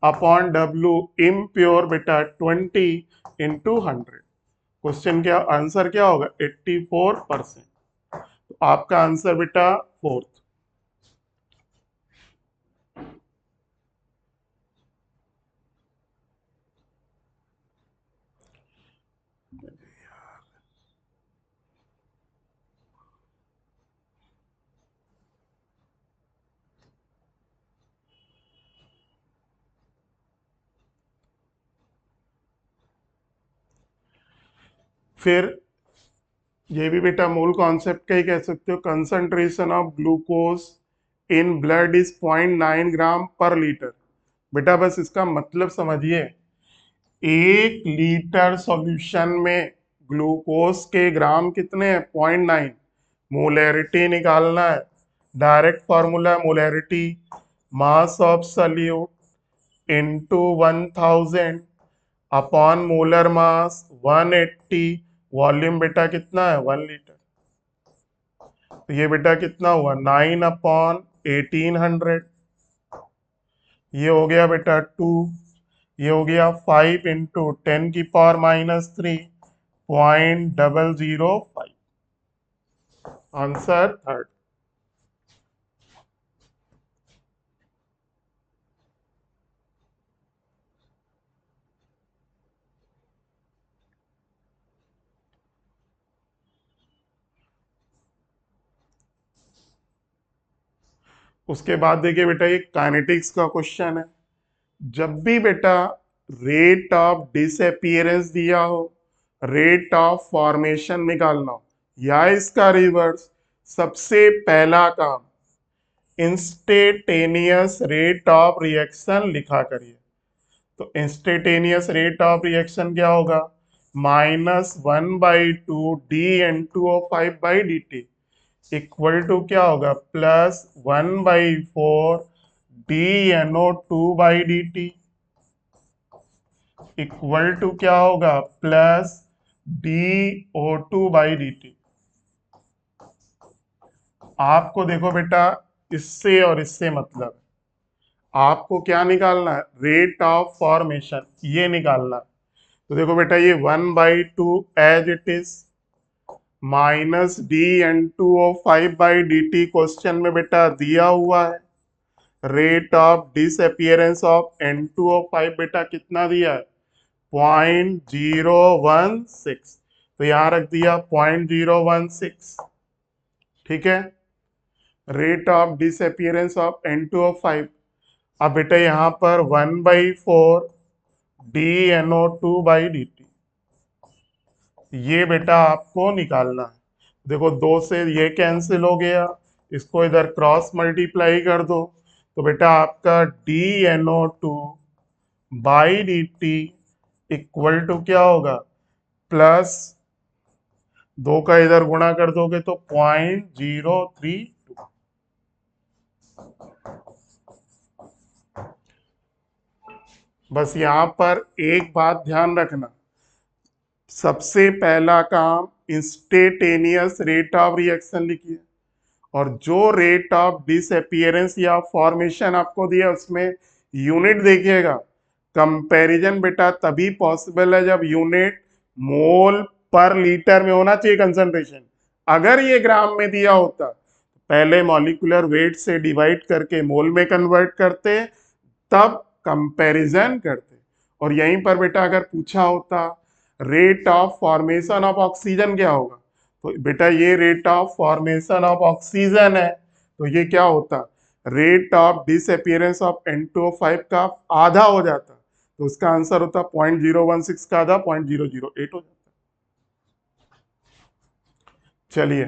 A: upon W impure बेटा 20 × 100। क्वेश्चन क्या आंसर क्या होगा 84%। तो आपका आंसर बेटा फोर्थ। फिर ये भी बेटा मूल कॉन्सेप्ट का ही कह सकते हो, concentration of glucose in blood is 0.9 ग्राम पर लीटर। बेटा बस इसका मतलब समझिए, 1 लीटर सॉल्यूशन में ग्लूकोज के ग्राम कितने हैं 0.9। मोलैरिटी निकालना है, direct formula molarity mass of solute into 1000 upon molar mass 180। Volume बेटा कितना है 1 लीटर। तो ये बेटा कितना हुआ 9/1800। ये हो गया बेटा 2। ये हो गया 5 × 10⁻³ 0.005। Answer third. उसके बाद देखिए बेटा ये काइनेटिक्स का क्वेश्चन है। जब भी बेटा रेट ऑफ डिसअपीयरेंस दिया हो, रेट ऑफ फॉर्मेशन निकालना हो या इसका रिवर्स, सबसे पहला काम इंस्टेंटेनियस रेट ऑफ रिएक्शन लिखा करिए। तो इंस्टेंटेनियस रेट ऑफ रिएक्शन क्या होगा -1/2 D N2O5/dt इक्वल टू क्या होगा +1/4 DNO2/dt इक्वल टू क्या होगा +DO2/dt। आपको देखो बेटा इससे और इससे मतलब आपको क्या निकालना है रेट ऑफ फॉर्मेशन, ये निकालना है। तो देखो बेटा ये 1/2 as it is -DN2O5/dt question में बेटा दिया हुआ है। Rate of disappearance of N2O5 बेटा कितना दिया है 0.016। तो यहां रख दिया 0.016। ठीक है, rate of disappearance of N2O5। अब बेटा यहां पर 1/4 DNO2/dt ये बेटा आपको निकालना है। देखो 2 से ये कैंसिल हो गया, इसको इधर क्रॉस मल्टीप्लाई कर दो, तो बेटा आपका DNO2/dt इक्वल टू क्या होगा +2 का इधर गुणा कर दोगे तो 0.032। बस यहां पर एक बात ध्यान रखना, सबसे पहला काम इंस्टेंटेनियस रेट ऑफ रिएक्शन लिखिए, और जो रेट ऑफ डिसअपीयरेंस या फॉर्मेशन आपको दिया उसमें यूनिट देखिएगा। कंपैरिजन बेटा तभी पॉसिबल है जब यूनिट मोल पर लीटर में होना चाहिए कंसंट्रेशन। अगर ये ग्राम में दिया होता पहले मॉलिक्यूलर वेट से डिवाइड करके मोल में कन्वर्ट करते, तब कंपैरिजन करते। और यहीं पर बेटा अगर पूछा होता rate of formation of oxygen क्या होगा, तो बेटा ये rate of formation of oxygen है, तो ये क्या होता rate of disappearance of N2O5 का आधा हो जाता, तो उसका आंसर होता 0.016 का आधा 0.008 हो जाता। चलिए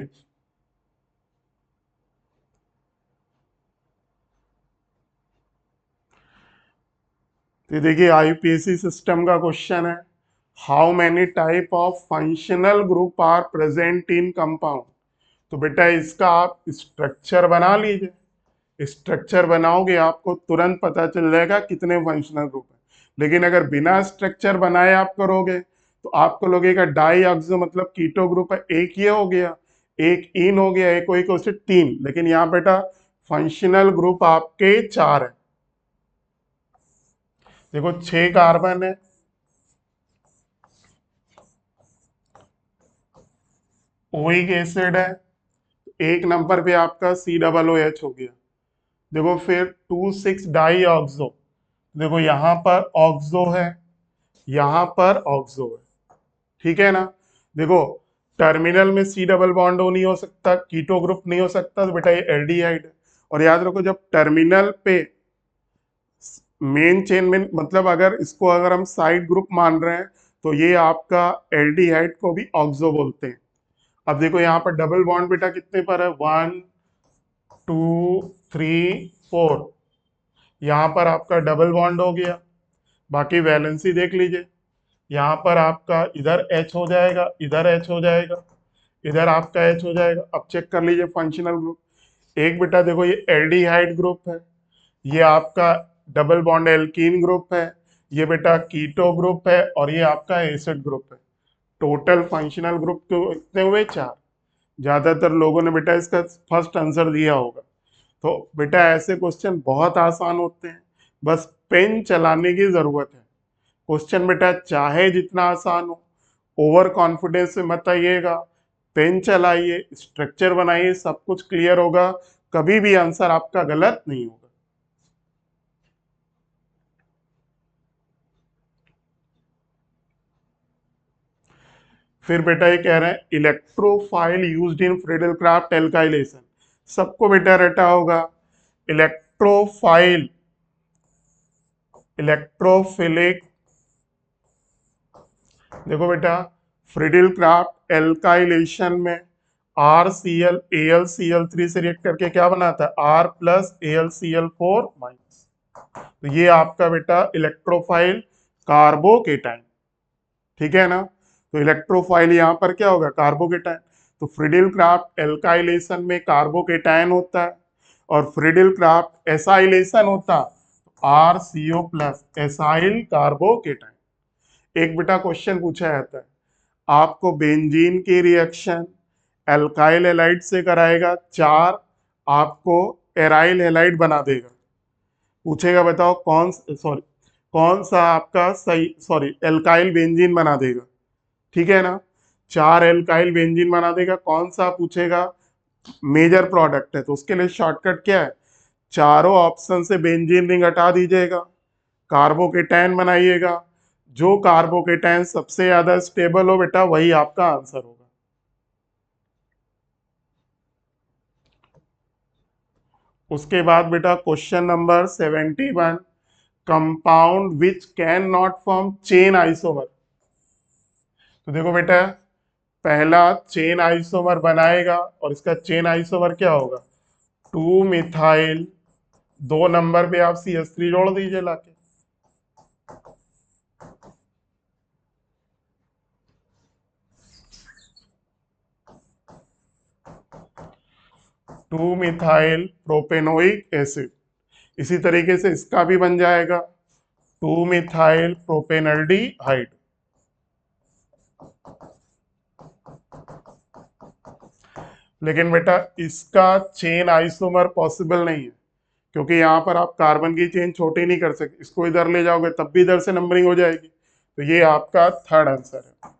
A: तो देखिए आईपीएसी सिस्टम का क्वेश्चन है, how many type of functional group are present in compound. तो बेटा इसका आप स्ट्रक्चर बना लीजिए, स्ट्रक्चर बनाओगे आपको तुरंत पता चल जाएगा कितने फंक्शनल ग्रुप है। लेकिन अगर बिना स्ट्रक्चर बनाए आप करोगे तो आपको लगेगा डाईऑक्सो मतलब कीटो ग्रुप है, एक ये हो गया, एक इन हो गया, एक कोई से 3, लेकिन यहाँ बेटा फंक्शनल ग्रुप आपके 4 है। देखो 6 कार्बन है, ओइक एसिड है, एक नंबर पे आपका COOH हो गया। देखो फिर 2,6 डाई ऑक्सो, देखो यहाँ पर ऑक्सो है, यहाँ पर ऑक्सो है, ठीक है ना। देखो टर्मिनल में C डबल बॉन्ड नहीं हो सकता, कीटो ग्रुप नहीं हो सकता, तो बेटा ये एल्डिहाइड है। और याद रखो जब टर्मिनल पे मेन चेन में, मतलब अगर इसको अगर हम साइड ग्रुप मान रहे हैं तो ये आपका एल्डिहाइड को भी ऑक्सो बोलते हैं। अब देखो यहाँ पर डबल बॉन्ड बेटा कितने पर है, 1 2 3 4, यहाँ पर आपका डबल बॉन्ड हो गया। बाकी वैलेंसी देख लीजिए, यहाँ पर आपका इधर H हो जाएगा, इधर H हो जाएगा, इधर आपका H हो जाएगा। अब चेक कर लीजिए फंक्शनल ग्रुप। एक बेटा देखो ये एल्डिहाइड ग्रुप है, ये आपका डबल बॉन्ड एल्कीन ग्रुप है, ये बेटा कीटो ग्रुप है, और ये आपका एसिड ग्रुप है। टोटल फंक्शनल ग्रुप तो कितने हुए, 4। ज्यादातर लोगों ने बेटा इसका फर्स्ट आंसर दिया होगा। तो बेटा ऐसे क्वेश्चन बहुत आसान होते हैं, बस पेन चलाने की जरूरत है। क्वेश्चन बेटा चाहे जितना आसान हो, ओवर कॉन्फिडेंस से मत आइएगा, पेन चलाइए, स्ट्रक्चर बनाइए, सब कुछ क्लियर होगा, कभी भी आंसर आपका गलत नहीं होगा। फिर बेटा ये कह रहे हैं electrophile used in Friedel craft alkylation, सबको बेटा रटा होगा। इलेक्ट्रोफाइल, इलेक्ट्रोफिलिक, देखो बेटा फ्रीडल क्राफ्ट एल्काइलेशन में RCl AlCl3 से रिएक्ट करके क्या बनाता है, R प्लस AlCl4 माइनस। तो ये आपका बेटा इलेक्ट्रोफाइल कार्बोकेटाइन, ठीक है ना। तो इलेक्ट्रोफाइल यहाँ पर क्या होगा, कार्बोकेटाइन। तो फ्रीडल क्राफ्ट एल्काइलेशन में कार्बोकेटाइन होता है, और फ्रीडल क्राफ्ट एसाइलेशन होता RCO प्लस एसाइल कार्बोकेटाइन। एक बेटा क्वेश्चन पूछा जाता है, आपको बेंजीन की रिएक्शन एल्काइल हैलाइड से कराएगा, 4 आपको एराइल हैलाइड बना देगा। पूछेगा बताओ कौन सा आपका सही, सॉरी एल्काइल बेंजीन बना देगा, ठीक है ना। 4 एल्काइल बेंजीन बना देगा, कौन सा पूछेगा, मेजर प्रोडक्ट है, तो उसके लिए शॉर्टकट क्या है, चारों ऑप्शन से बेंजीन रिंग हटा दीजिएगा, कार्बोकेटाइन बनाइएगा, जो कार्बोकेटाइन सबसे ज्यादा स्टेबल हो बेटा वही आपका आंसर होगा। उसके बाद बेटा question number 71, compound which can not form chain isomer. तो देखो बेटा पहला चेन आइसोमर बनाएगा, और इसका चेन आइसोमर क्या होगा, 2 मिथाइल, 2 नंबर पे आप CH3 जोड़ दीजिए लाके। 2 मिथाइल प्रोपेनोइक एसिड। इसी तरीके से इसका भी बन जाएगा 2 मिथाइल प्रोपेनल्डिहाइड। लेकिन बेटा इसका चेन आइसोमर पॉसिबल नहीं है, क्योंकि यहाँ पर आप कार्बन की चेन छोटी नहीं कर सकते, इसको इधर ले जाओगे तब भी इधर से नंबरिंग हो जाएगी। तो ये आपका थर्ड आंसर है।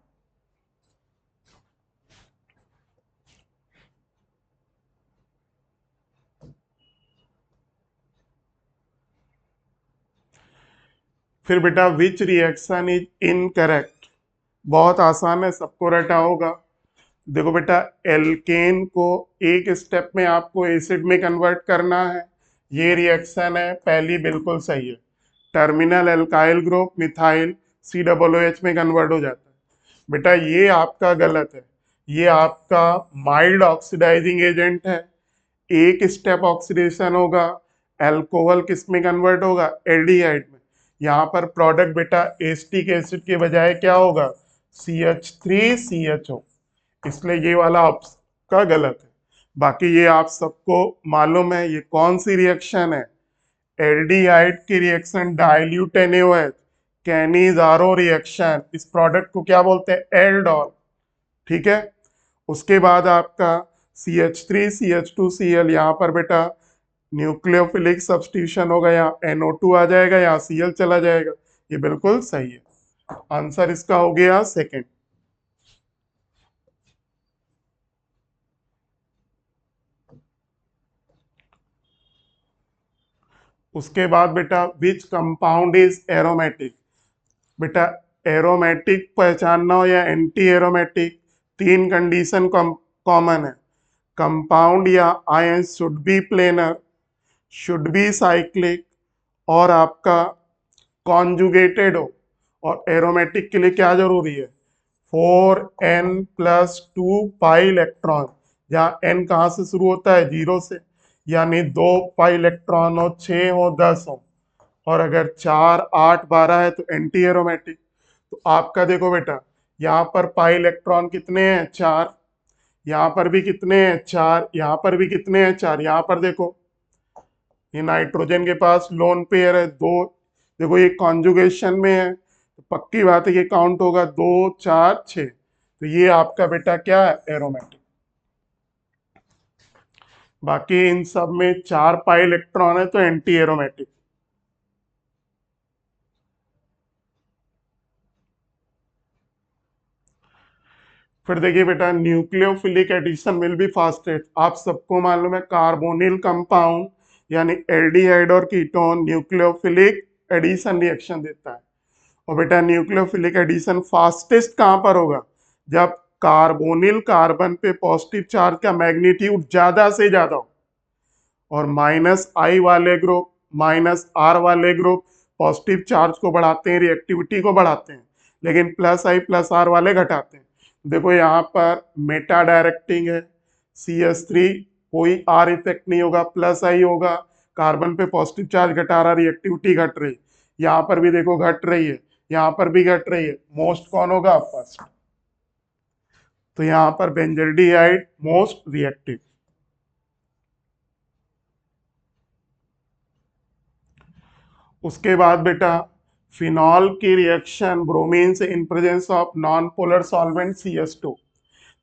A: फिर बेटा विच रिएक्शन इज इनकरेक्ट, बहुत आसान है, सबको रटा होगा। देखो बेटा एल्केन को एक स्टेप में आपको एसिड में कन्वर्ट करना है, ये रिएक्शन है पहली, बिल्कुल सही है। Terminal alkyl group methyl COOH में कन्वर्ट हो जाता है। बेटा ये आपका गलत है, ये आपका माइल्ड ऑक्सीडाइजिंग एजेंट है, एक स्टेप ऑक्सीडेशन होगा, अल्कोहल किस में कन्वर्ट होगा, एल्डिहाइड में। यहाँ पर प्रोडक्ट बेटा एस्टिक एसिड के बजाय क्या होगा, CH3CHO, इसलिए ये वाला आपका गलत है। बाकी ये आप सबको मालूम है ये कौन सी रिएक्शन है, एल्डिहाइड की reaction dilute NaOH, Cannizzaro reaction, इस प्रोडक्ट को क्या बोलते हैं, एल्डोल, ठीक है। उसके बाद आपका CH3CH2Cl, यहाँ पर बेटा न्यूक्लियोफिलिक सब्स्टिट्यूशन होगा, यहाँ NO2 आ जाएगा, यहाँ Cl चला जाएगा, ये बिल्कुल सही है। आंसर इसका हो गया सेकंड। उसके बाद बेटा विच कंपाउंड इज एरोमेटिक। बेटा एरोमेटिक पहचानना हो या एंटी एरोमेटिक, तीन कंडीशन कॉमन है। कंपाउंड या ion should be planar, should be cyclic, और आपका कॉन्जुगेटेड हो। और एरोमेटिक के लिए क्या जरूरी है, 4n+2 पाई इलेक्ट्रॉन, जहाँ n कहाँ से शुरू होता है, 0 से, यानी 2 पाई इलेक्ट्रॉन हो, 6 हो, 10 हो। और अगर 4, 8, 12 है तो एंटी एरोमेटिक। तो आपका देखो बेटा, यहाँ पर पाई इलेक्ट्रॉन कितने हैं, 4, यहाँ पर भी कितने हैं, 4, यहाँ पर भी कितने हैं, 4, यहाँ पर देखो ये नाइट्रोजन के पास लोन पेयर है 2, देखो ये कॉन्जुगेशन में है, तो पक्की बात है ये काउंट होगा 2, 4, 6। तो ये आपका बेटा क्या है, एरोमेटिक। बाकी इन सब में 4 पाई इलेक्ट्रॉन है तो एंटी एरोमेटिक। फिर देखिए बेटा, nucleophilic addition will be fastest. आप सबको मालूम है कार्बोनिल कंपाउंड यानी एल्डिहाइड और कीटोन न्यूक्लियोफिलिक एडिशन रिएक्शन देता है। और बेटा न्यूक्लियोफिलिक एडिशन फास्टेस्ट कहाँ पर होगा, जब कार्बोनिल कार्बन पे पॉजिटिव चार्ज का मैग्नीट्यूड ज्यादा से ज्यादा हो। और -I वाले ग्रुप, -R वाले ग्रुप पॉजिटिव चार्ज को बढ़ाते हैं, रिएक्टिविटी को बढ़ाते हैं, लेकिन +I+R वाले घटाते हैं। देखो यहाँ पर मेटा डायरेक्टिंग है, CH3 कोई R इफेक्ट नहीं होगा, +I होगा, कार्बन पे पॉजिटिव चार्ज घटा रहा, रिएक्टिविटी घट रही। यहाँ पर भी देखो घट रही है, यहाँ पर भी घट रही है, मोस्ट कौन होगा, फर्स्ट। तो यहाँ पर बेंजल्डिहाइड मोस्ट रिएक्टिव। उसके बाद बेटा फिनॉल की रिएक्शन ब्रोमीन से in presence of non polar solvent CH2।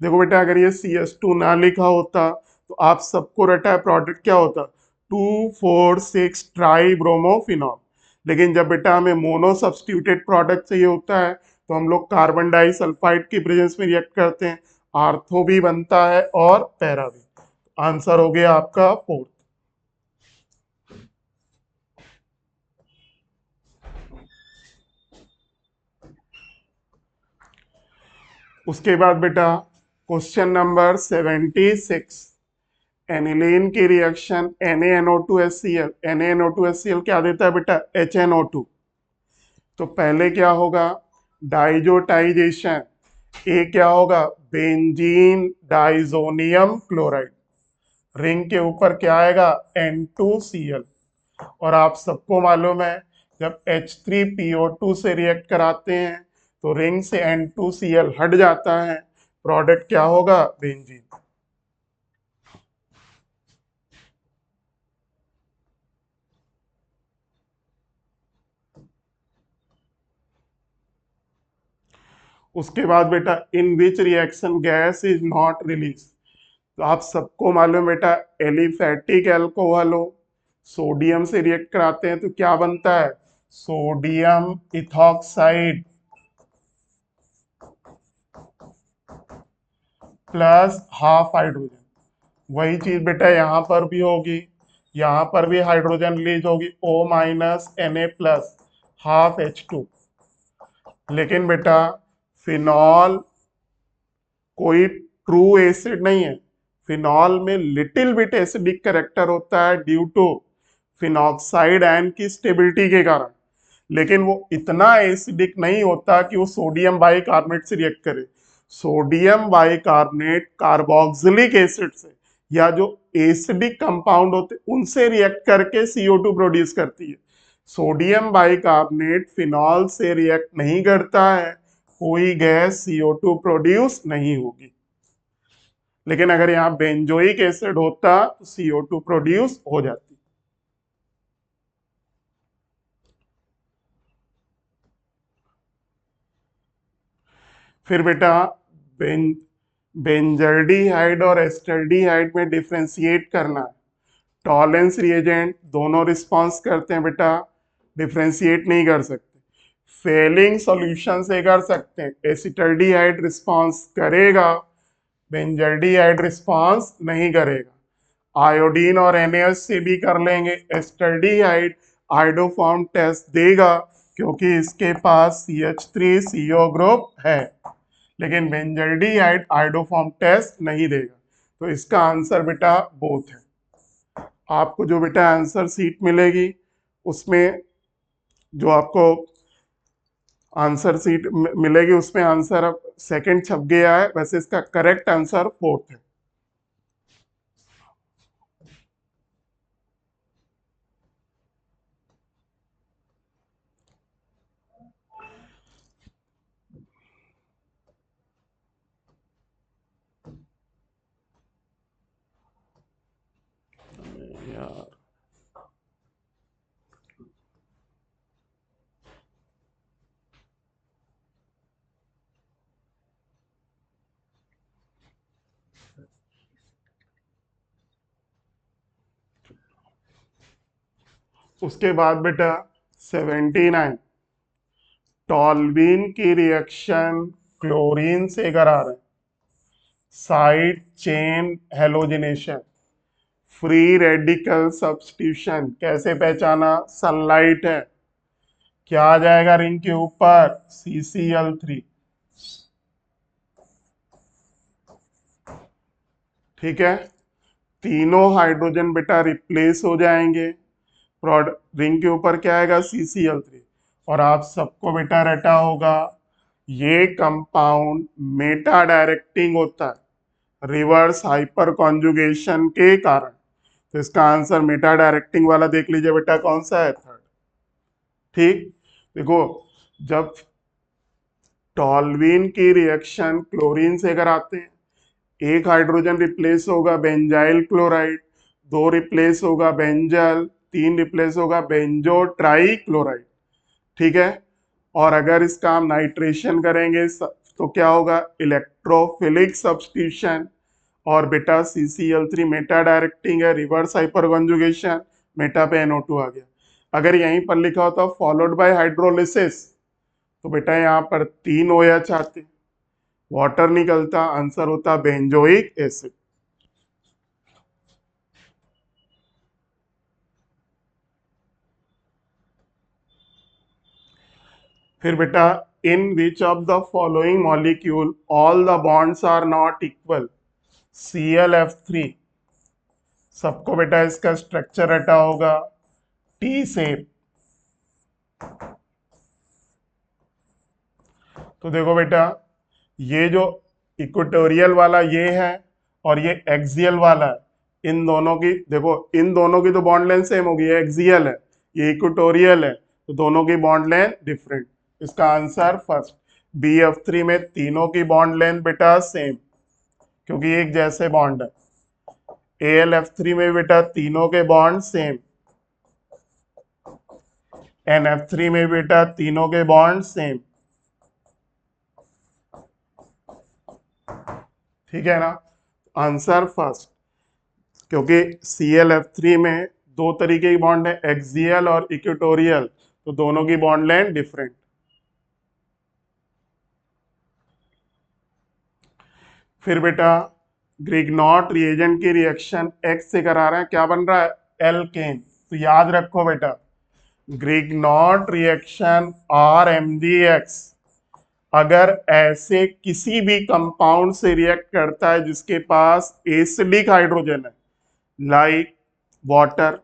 A: देखो बेटा अगर ये CH2 ना लिखा होता तो आप सबको रटा है प्रोडक्ट क्या होता, 2,4,6 ट्राई ब्रोमोफिनॉल। लेकिन जब बेटा हमें मोनो सब्स्टिट्यूटेड प्रोडक्ट चाहिए होता है तो हम लोग कार्बन डाइसल्फाइड की प्रेजेंस में रिएक्ट करते हैं, आर्थो भी बनता है और पैरा भी। आंसर हो गया आपका 4। उसके बाद बेटा क्वेश्चन नंबर 76, एनिलीन की रिएक्शन NaNO2HCl, NaNO2HCl क्या देता है बेटा, HNO2। तो पहले क्या होगा, डाइजोटाइजेशन, ए क्या होगा, बेंजीन डाइजोनियम क्लोराइड, रिंग के ऊपर क्या आएगा, N2Cl। और आप सबको मालूम है जब H3PO2 से रिएक्ट कराते हैं तो रिंग से N2Cl हट जाता है, प्रोडक्ट क्या होगा, बेंजीन। उसके बाद बेटा in which reaction gas is not release. तो आप सबको मालूम बेटा एलिफेटिक एल्कोहल हो, सोडियम से रिएक्ट कराते हैं तो क्या बनता है, sodium ethoxide plus half hydrogen. वही चीज बेटा यहाँ पर भी होगी, यहाँ पर भी हाइड्रोजन रिलीज होगी, O-Na+, हाफ H2। लेकिन बेटा फिनॉल कोई ट्रू एसिड नहीं है, फिनॉल में लिटिल बिट एसिडिक कैरेक्टर होता है ड्यू टू फिनॉक्साइड आयन की स्टेबिलिटी के कारण, लेकिन वो इतना एसिडिक नहीं होता कि वो सोडियम बाइकार्बोनेट से रिएक्ट करे। सोडियम बाइकार्बोनेट कार्बोक्सिलिक एसिड से या जो एसिडिक कंपाउंड होते उनसे रिएक्ट करके CO2 प्रोड्यूस करती है। सोडियम बाइकार्बोनेट फिनॉल से रिएक्ट नहीं करता है, कोई गैस CO2 प्रोड्यूस नहीं होगी। लेकिन अगर यहाँ बेंजोइक एसिड होता तो CO2 प्रोड्यूस हो जाती। फिर बेटा बेंजल्डिहाइड और एस्टल्डिहाइड में डिफ्रेंशिएट करना है। टॉलेंस रिएजेंट दोनों रिस्पॉन्स करते हैं बेटा, डिफ्रेंशिएट नहीं कर सकते। फेलिंग सॉल्यूशन से कर सकते हैं, एसिटल्डिहाइड रिस्पॉन्स करेगा, बेंजल्डिहाइड रिस्पॉन्स नहीं करेगा। आयोडीन और NaOH से भी कर लेंगे। एस्टल्डिहाइड आयोडोफॉर्म टेस्ट देगा क्योंकि इसके पास CH3CO ग्रुप है, लेकिन बेंजल्डिहाइड आयोडोफॉर्म टेस्ट नहीं देगा। तो इसका आंसर बेटा बोथ है। आपको जो बेटा आंसर सीट मिलेगी उसमें जो आपको आंसर सीट मिलेगी उसमें आंसर अब सेकंड छप गया है, वैसे इसका करेक्ट आंसर फोर्थ है। यार उसके बाद बेटा 79 टॉल्वीन की रिएक्शन क्लोरीन से करा रहे हैं, side chain halogenation, free radical substitution, कैसे पहचाना? सनलाइट है, क्या आ जाएगा रिंग के ऊपर? CCl3। ठीक है, तीनों हाइड्रोजन बेटा रिप्लेस हो जाएंगे, रिंग के ऊपर क्या आएगा? CCl3। और आप सबको बेटा रटा होगा ये कंपाउंड मेटा डायरेक्टिंग होता है रिवर्स हाइपर कॉन्जुगेशन के कारण। तो इसका आंसर मेटा डायरेक्टिंग वाला देख लीजिए बेटा, कौन सा है? थर्ड। ठीक, देखो जब टॉल्वीन की रिएक्शन क्लोरीन से कराते हैं, एक हाइड्रोजन रिप्लेस होगा बेंजाइल क्लोराइड, दो रिप्लेस होगा बेंजल, तीन रिप्लेस होगा बेंजो ट्राई क्लोराइड। ठीक है, और अगर इसका हम नाइट्रेशन करेंगे तो क्या होगा? Electrophilic substitution. और बेटा CCl3 मेटा डायरेक्टिंग है, रिवर्स हाइपर कॉन्जुगेशन, मेटा पे NO2 आ गया। अगर यहीं पर लिखा होता फॉलोड बाय हाइड्रोलिसिस तो बेटा यहाँ पर 3 OH आते, वाटर निकलता, आंसर होता बेंजोइक एसिड। फिर बेटा in which of the following molecule all the bonds are not equal? ClF3। सबको बेटा इसका स्ट्रक्चर रटा होगा, T शेप। तो देखो बेटा ये जो इक्वेटोरियल वाला ये है और ये एक्सियल वाला है, इन दोनों की देखो, इन दोनों की तो बॉन्ड लेंथ सेम होगी, ये एक्सियल है ये इक्वेटोरियल है, तो दोनों की बॉन्ड लेंथ डिफरेंट। इसका आंसर फर्स्ट। BF3 में तीनों की बॉन्ड लेंथ बेटा सेम क्योंकि एक जैसे बॉन्ड है। AlF3 में बेटा तीनों के बॉन्ड सेम, NF3 में बेटा तीनों के बॉन्ड सेम। ठीक है ना, आंसर फर्स्ट, क्योंकि ClF3 में दो तरीके की बॉन्ड है, एक्सियल और इक्वेटोरियल, तो दोनों की बॉन्ड लेंथ डिफरेंट। फिर बेटा ग्रिग्नॉट रिएजेंट की रिएक्शन X से करा रहे हैं, क्या बन रहा है? एल्केन। तो याद रखो बेटा ग्रिग्नॉट रिएक्शन RMgX अगर ऐसे किसी भी कंपाउंड से रिएक्ट करता है जिसके पास एसिडिक हाइड्रोजन है, like water,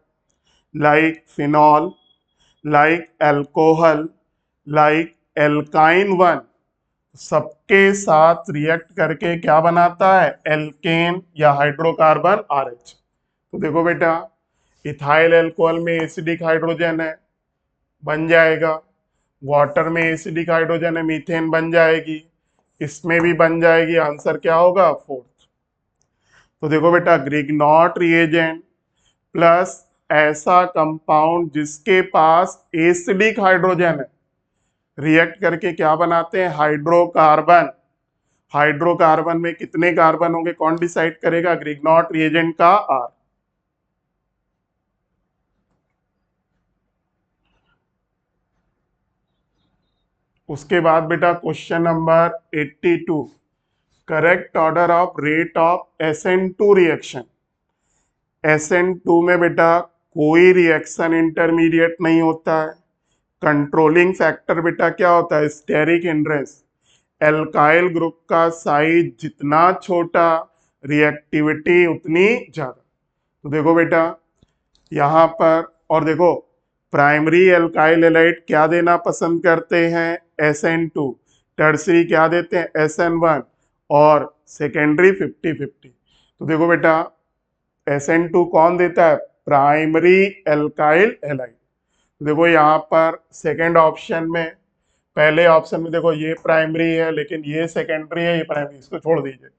A: like phenol, like alcohol, like alkyne one, सबके साथ रिएक्ट करके क्या बनाता है? एल्केन या हाइड्रोकार्बन RH। तो देखो बेटा इथाइल अल्कोहल में एसिडिक हाइड्रोजन है, बन जाएगा, वाटर में एसिडिक हाइड्रोजन है, मीथेन बन जाएगी, इसमें भी बन जाएगी, आंसर क्या होगा? फोर्थ। तो देखो बेटा ग्रिग्नॉट रिएजेंट प्लस ऐसा कंपाउंड जिसके पास एसिडिक हाइड्रोजन है, रिएक्ट करके क्या बनाते हैं? हाइड्रोकार्बन। हाइड्रोकार्बन में कितने कार्बन होंगे कौन डिसाइड करेगा? ग्रिग्नॉट रिएजेंट का R। उसके बाद बेटा question number 82, correct order of rate of SN2 reaction. SN2 में बेटा कोई रिएक्शन इंटरमीडिएट नहीं होता है। कंट्रोलिंग फैक्टर बेटा क्या होता है, स्टेरिक हिंड्रेंस। एल्काइल ग्रुप का साइज जितना छोटा, रिएक्टिविटी उतनी ज्यादा। तो देखो बेटा यहाँ पर, और देखो प्राइमरी एल्काइल हैलाइड क्या देना पसंद करते हैं, SN2। टर्सरी क्या देते हैं, SN1। और सेकेंडरी 50-50। तो देखो बेटा SN2 कौन देता है, प्राइमरी एल्काइल हैलाइड। देखो यहाँ पर सेकेंड ऑप्शन में, पहले ऑप्शन में देखो ये प्राइमरी है लेकिन ये सेकेंडरी है, ये प्राइमरी, इसको छोड़ दीजिए।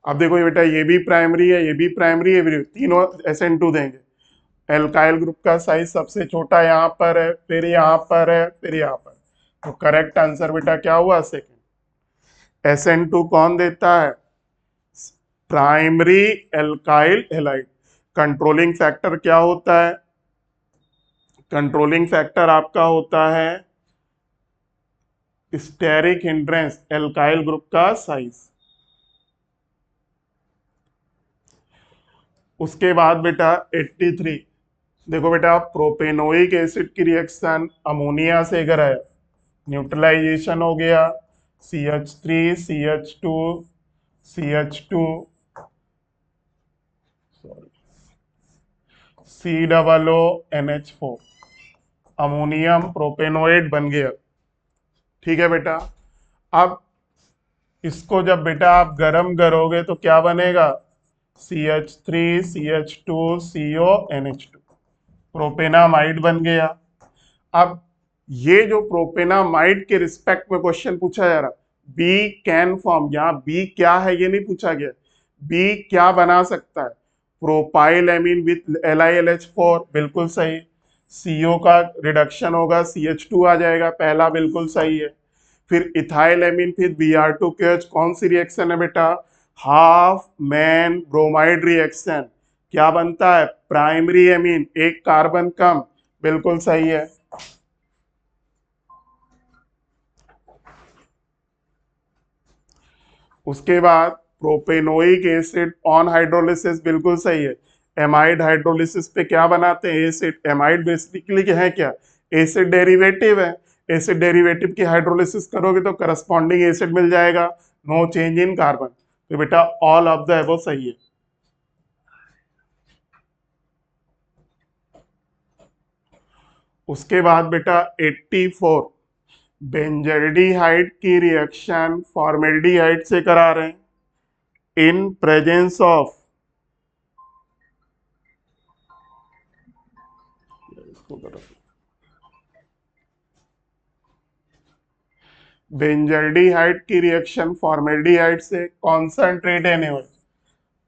A: अब देखो ये बेटा ये भी प्राइमरी है, ये भी प्राइमरी है, ये भी, तीनों SN2 देंगे। एल्काइल ग्रुप का साइज सबसे छोटा यहाँ पर है, फिर यहाँ पर है, फिर यहाँ पर। तो करेक्ट आंसर बेटा क्या हुआ, सेकेंड। SN2 कौन देता है, primary alkyl halide. Controlling factor क्या होता है, कंट्रोलिंग फैक्टर आपका होता है स्टेरिक हिंड्रेंस, एल्काइल ग्रुप का साइज। उसके बाद बेटा 83, देखो बेटा प्रोपेनोइक एसिड की रिएक्शन अमोनिया से अगर है, न्यूट्रलाइजेशन हो गया, CH3 CH2 CH2 COO ammonium propanoate बन गया। ठीक है बेटा, अब इसको जब बेटा आप गर्म करोगे तो क्या बनेगा, CH3 CH2 CONH2, प्रोपेनामाइड बन गया। अब ये जो प्रोपेनामाइड के रिस्पेक्ट में क्वेश्चन पूछा जा रहा, बी कैन फॉर्म, यहाँ बी क्या है ये नहीं पूछा गया, बी क्या बना सकता है, प्रोपाइल एमीन विथ LiLH4, बिल्कुल सही। CO का रिडक्शन होगा, CH2 आ जाएगा, पहला बिल्कुल सही है। फिर इथाइल एमीन फिर Br2KH, कौन सी रिएक्शन है बेटा, हाफ मैन ब्रोमाइड रिएक्शन। क्या बनता है, प्राइमरी एमीन, एक कार्बन कम, बिल्कुल सही है। उसके बाद प्रोपेनोइक एसिड ऑन हाइड्रोलिसिस, बिल्कुल सही है। एमाइड हाइड्रोलिसिस पे क्या बनाते हैं, एसिड। एमाइड बेसिकली क्या है, क्या एसिड डेरिवेटिव है। एसिड डेरिवेटिव की हाइड्रोलिसिस करोगे तो करस्पॉन्डिंग एसिड मिल जाएगा, नो चेंज इन कार्बन। तो बेटा ऑल ऑफ द अबव सही है। उसके बाद बेटा 84, बेंजल्डिहाइड की रिएक्शन फॉर्मेल्डिहाइड से करा रहे हैं इन प्रेजेंस ऑफ, बेंजल्डिहाइड की रिएक्शन फॉर्मेल्डिहाइड से कॉन्सेंट्रेट एनएच।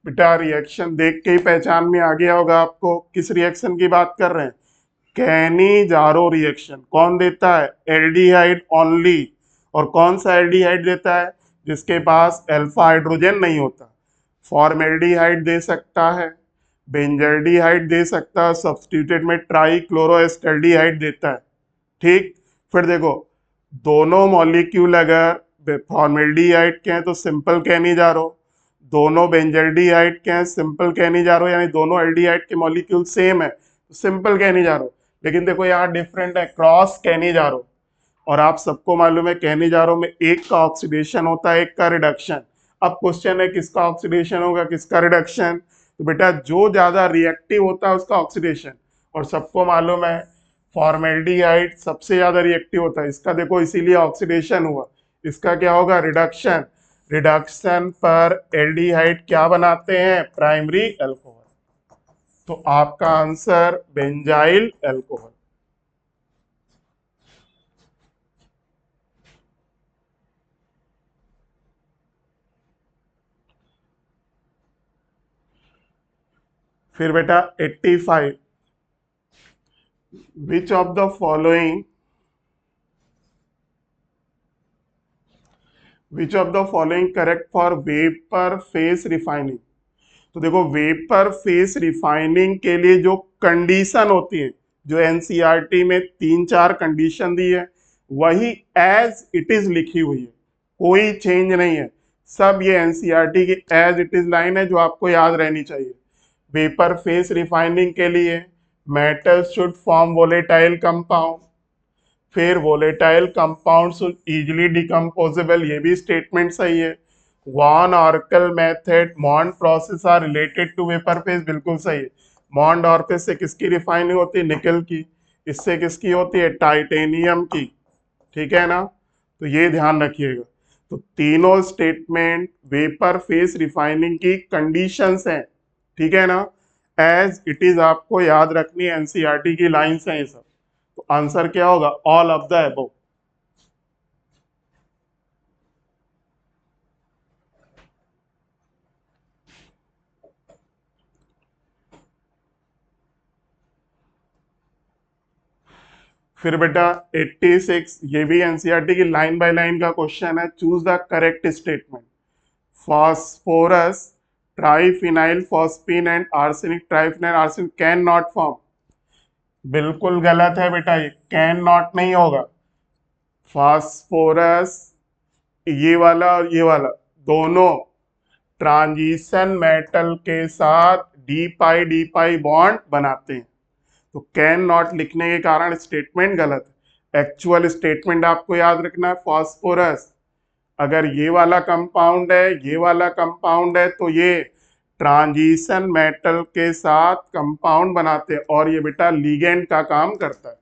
A: बेटा रिएक्शन देख के ही पहचान में आ गया होगा आपको किस रिएक्शन की बात कर रहे हैं, कैनिजारो रिएक्शन। कौन देता है, एल्डिहाइड ओनली। और कौन सा एल्डिहाइड देता है, जिसके पास अल्फा हाइड्रोजन नहीं होता। फॉर्मेल्डिहाइड दे सकता है, बेंजल्डिहाइड दे सकता है, सब्स्टिट्यूटेड में ट्राइक्लोरोएस्टल्डिहाइड देता है। ठीक, फिर देखो दोनों मॉलिक्यूल अगर फॉर्मेल्डिहाइड के हैं तो सिंपल कैनिजारो, दोनों बेंजल्डिहाइड के हैं सिंपल कैनिजारो, यानी दोनों एल्डिहाइड के मॉलिक्यूल सेम है तो सिंपल कैनिजारो। लेकिन देखो यहाँ डिफरेंट है, क्रॉस कैनिजारो। और आप सबको मालूम है कैनिजारो में एक का ऑक्सीडेशन होता है, एक का रिडक्शन। अब क्वेश्चन है किसका ऑक्सीडेशन होगा किसका रिडक्शन, तो बेटा जो ज्यादा रिएक्टिव होता है उसका ऑक्सीडेशन। और सबको मालूम है फॉर्मेल्डिहाइड सबसे ज्यादा रिएक्टिव होता है, इसका देखो इसीलिए ऑक्सीडेशन हुआ। इसका क्या होगा, रिडक्शन। रिडक्शन पर एल्डिहाइड क्या बनाते हैं, प्राइमरी अल्कोहल। तो आपका आंसर बेंजाइल अल्कोहल। फिर बेटा 85, विच of the following which of the following correct for vapour face refining. तो देखो वेपर फेस रिफाइनिंग के लिए जो कंडीशन होती है, जो एनसीईआरटी में 3-4 कंडीशन दी है, वही एज इट इज लिखी हुई है, कोई चेंज नहीं है। सब ये एनसीईआरटी की एज इट इज लाइन है जो आपको याद रहनी चाहिए। वेपर फेस रिफाइनिंग के लिए metal should form volatile compound, फिर वोलेटाइल कंपाउंड्स इजीली डिकम्पोजेबल, ये भी स्टेटमेंट सही है। Van Arkel method Mond process are related to vapour phase, बिल्कुल सही है। मॉन्ड ऑर्कल से किसकी रिफाइनिंग होती है? निकल की। इससे किसकी होती है? टाइटेनियम की। ठीक है ना, तो ये ध्यान रखिएगा। तो तीनों स्टेटमेंट वेपर फेस रिफाइनिंग की कंडीशंस हैं, ठीक है ना, एज इट इज आपको याद रखनी है, एनसीईआरटी की लाइंस हैं ये सब। तो आंसर क्या होगा? All of the above. फिर बेटा 86, ये भी एनसीईआरटी की लाइन बाय लाइन का क्वेश्चन है। Choose the correct statement. Phosphorus triphenyl phosphine and arsenic triphenyl arsenic can not form, बिल्कुल गलत है बेटा, ये कैन नॉट नहीं होगा। फास्फोरस, ये वाला और ये वाला दोनों ट्रांजिशन मेटल के साथ डी पाई बॉन्ड बनाते हैं, तो कैन नॉट लिखने के कारण स्टेटमेंट गलत है। एक्चुअल स्टेटमेंट आपको याद रखना है, फास्फोरस अगर ये वाला कंपाउंड है, ये वाला कंपाउंड है, तो ये ट्रांजिशन मेटल के साथ कंपाउंड बनाते हैं और ये बेटा लिगेंड का काम करता है।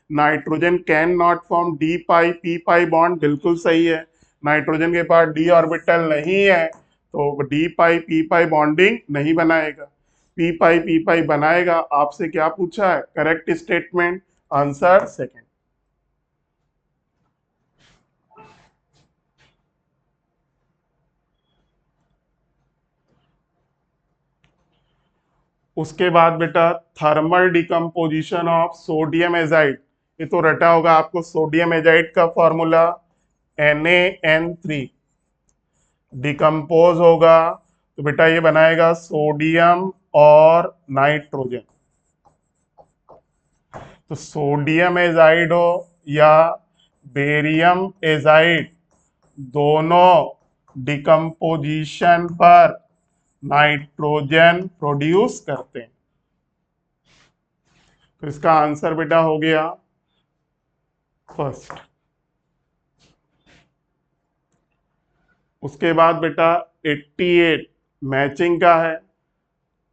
A: Nitrogen can not form D pi P pi bond, बिल्कुल सही है। नाइट्रोजन के पास डी ऑर्बिटल नहीं है, तो डी पाई पी पाई बॉन्डिंग नहीं बनाएगा। पी पाई बनाएगा। आपसे क्या पूछा है? Correct statement, answer second. उसके बाद बेटा thermal decomposition of sodium azide, ये तो रटा होगा आपको। सोडियम एजाइड का फॉर्मूला Na N3, डिकम्पोज होगा तो बेटा ये बनाएगा सोडियम और नाइट्रोजन। तो सोडियम एजाइड हो या बेरियम एजाइड, दोनों डिकम्पोजिशन पर नाइट्रोजन प्रोड्यूस करते हैं। तो इसका आंसर बेटा हो गया फर्स्ट। उसके बाद बेटा 88 मैचिंग का है,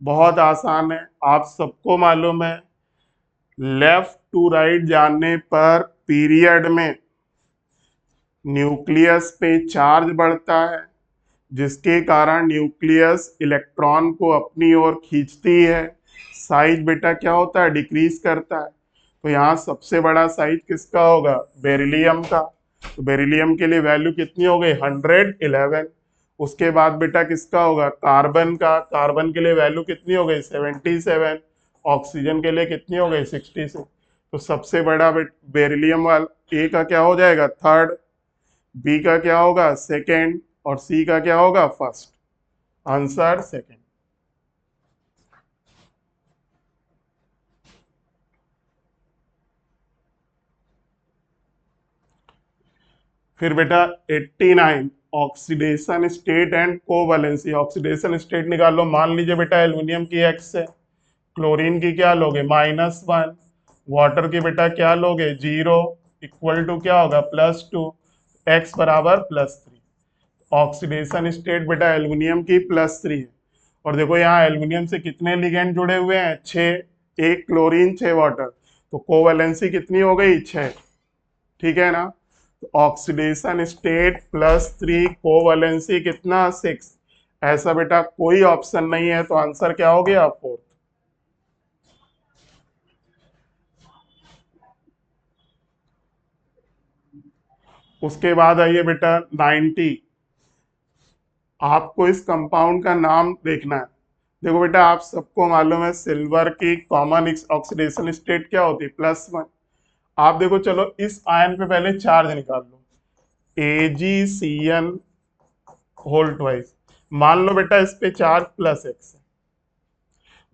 A: बहुत आसान है, आप सबको मालूम है। लेफ्ट टू राइट जाने पर पीरियड में न्यूक्लियस पे चार्ज बढ़ता है, जिसके कारण न्यूक्लियस इलेक्ट्रॉन को अपनी ओर खींचती है। साइज बेटा क्या होता है? डिक्रीज करता है। तो यहाँ सबसे बड़ा साइज किसका होगा? बेरिलियम का। तो बेरिलियम के लिए वैल्यू कितनी हो गई? 111। उसके बाद बेटा किसका होगा? कार्बन का। कार्बन के लिए वैल्यू कितनी हो गई? 77। ऑक्सीजन के लिए कितनी हो गई? 66। तो सबसे बड़ा बेरिलियम वाला ए का क्या हो जाएगा? थर्ड। बी का क्या होगा? सेकेंड। और सी का क्या होगा? फर्स्ट। Answer second. फिर बेटा 89 oxidation state and covalency. Oxidation state निकाल लो। मान लीजिए बेटा एल्युमिनियम की एक्स है, क्लोरीन की क्या लोगे? -1। वाटर की बेटा क्या लोगे? 0। इक्वल टू क्या होगा? +2। एक्स बराबर +3। ऑक्सीडेशन स्टेट बेटा एल्युमिनियम की +3 है। और देखो यहाँ एल्युमिनियम से कितने लिगेंड जुड़े हुए हैं? 6। एक क्लोरीन 6 वाटर, तो कोवैलेंसी कितनी हो गई? 6। ठीक है ना, तो ऑक्सीडेशन स्टेट +3, कोवैलेंसी कितना? 6। ऐसा बेटा कोई ऑप्शन नहीं है, तो आंसर क्या हो गया? 4। उसके बाद आइए बेटा 90, आपको इस कंपाउंड का नाम देखना है। देखो बेटा आप सबको मालूम है सिल्वर की कॉमन ऑक्सीडेशन स्टेट क्या होती है? +1। आप देखो, चलो इस आयन पे पहले चार्ज निकाल लो, AgCN होल ट्वाइस। मान लो बेटा इस पे चार्ज +x है,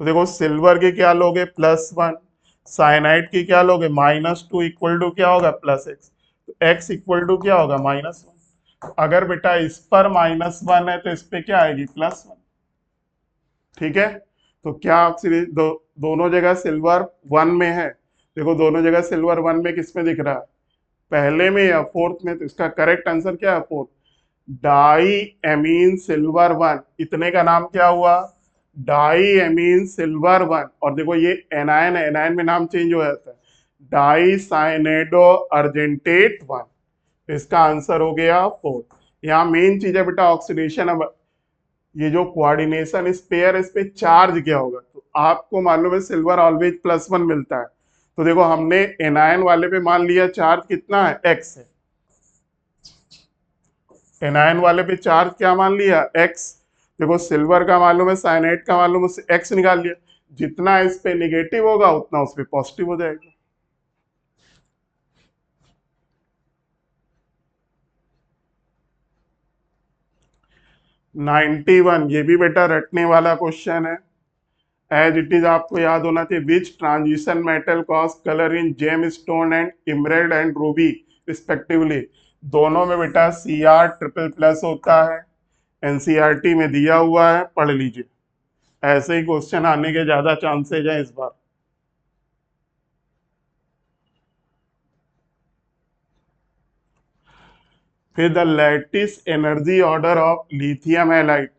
A: तो देखो सिल्वर के क्या लोगे? +1। साइनाइड की क्या लोगे? -2। इक्वल टू क्या होगा? +x। तो x इक्वल टू क्या होगा? -1। अगर बेटा इस पर -1 है तो इस पे क्या आएगी? +1। ठीक है, तो क्या ऑक्सीडेशन दोनों जगह सिल्वर 1 में है। देखो दोनों जगह सिल्वर 1 में किस में दिख रहा है, पहले में या फोर्थ में। तो इसका करेक्ट आंसर क्या है, फोर्थ। डाई एमीन सिल्वर 1, इतने का नाम क्या हुआ, डाई एमीन सिल्वर 1। और देखो ये एनायन है, एनायन में नाम चेंज हो जाता है, डाई साइनेडो अर्जेंटेट 1। तो इसका आंसर हो गया फोर्थ। यहाँ मेन चीज है बेटा ऑक्सीडेशन। अब ये जो कोऑर्डिनेशन इस पेयर, इस पे चार्ज क्या होगा। तो आपको मालूम है सिल्वर ऑलवेज +1 मिलता है। तो देखो हमने एनायन वाले पे मान लिया चार्ज कितना है, x है। एनायन वाले पे चार्ज क्या मान लिया, x। देखो सिल्वर का मालूम है, साइनाइड का मालूम है, उससे x निकाल लिया। जितना इस पे निगेटिव होगा उतना उस पे पॉजिटिव हो जाएगा। नाइन्टी वन, ये भी बेटा रटने वाला क्वेश्चन है। एज इट इज आपको याद होना चाहिए, which transition metal cause colour in gemstone and emerald and ruby respectively. दोनों में बेटा Cr++ होता है, एनसीईआरटी में दिया हुआ है, पढ़ लीजिए। ऐसे ही क्वेश्चन आने के ज्यादा चांसेज हैं इस बार। फिर the lattice energy order of lithium halide.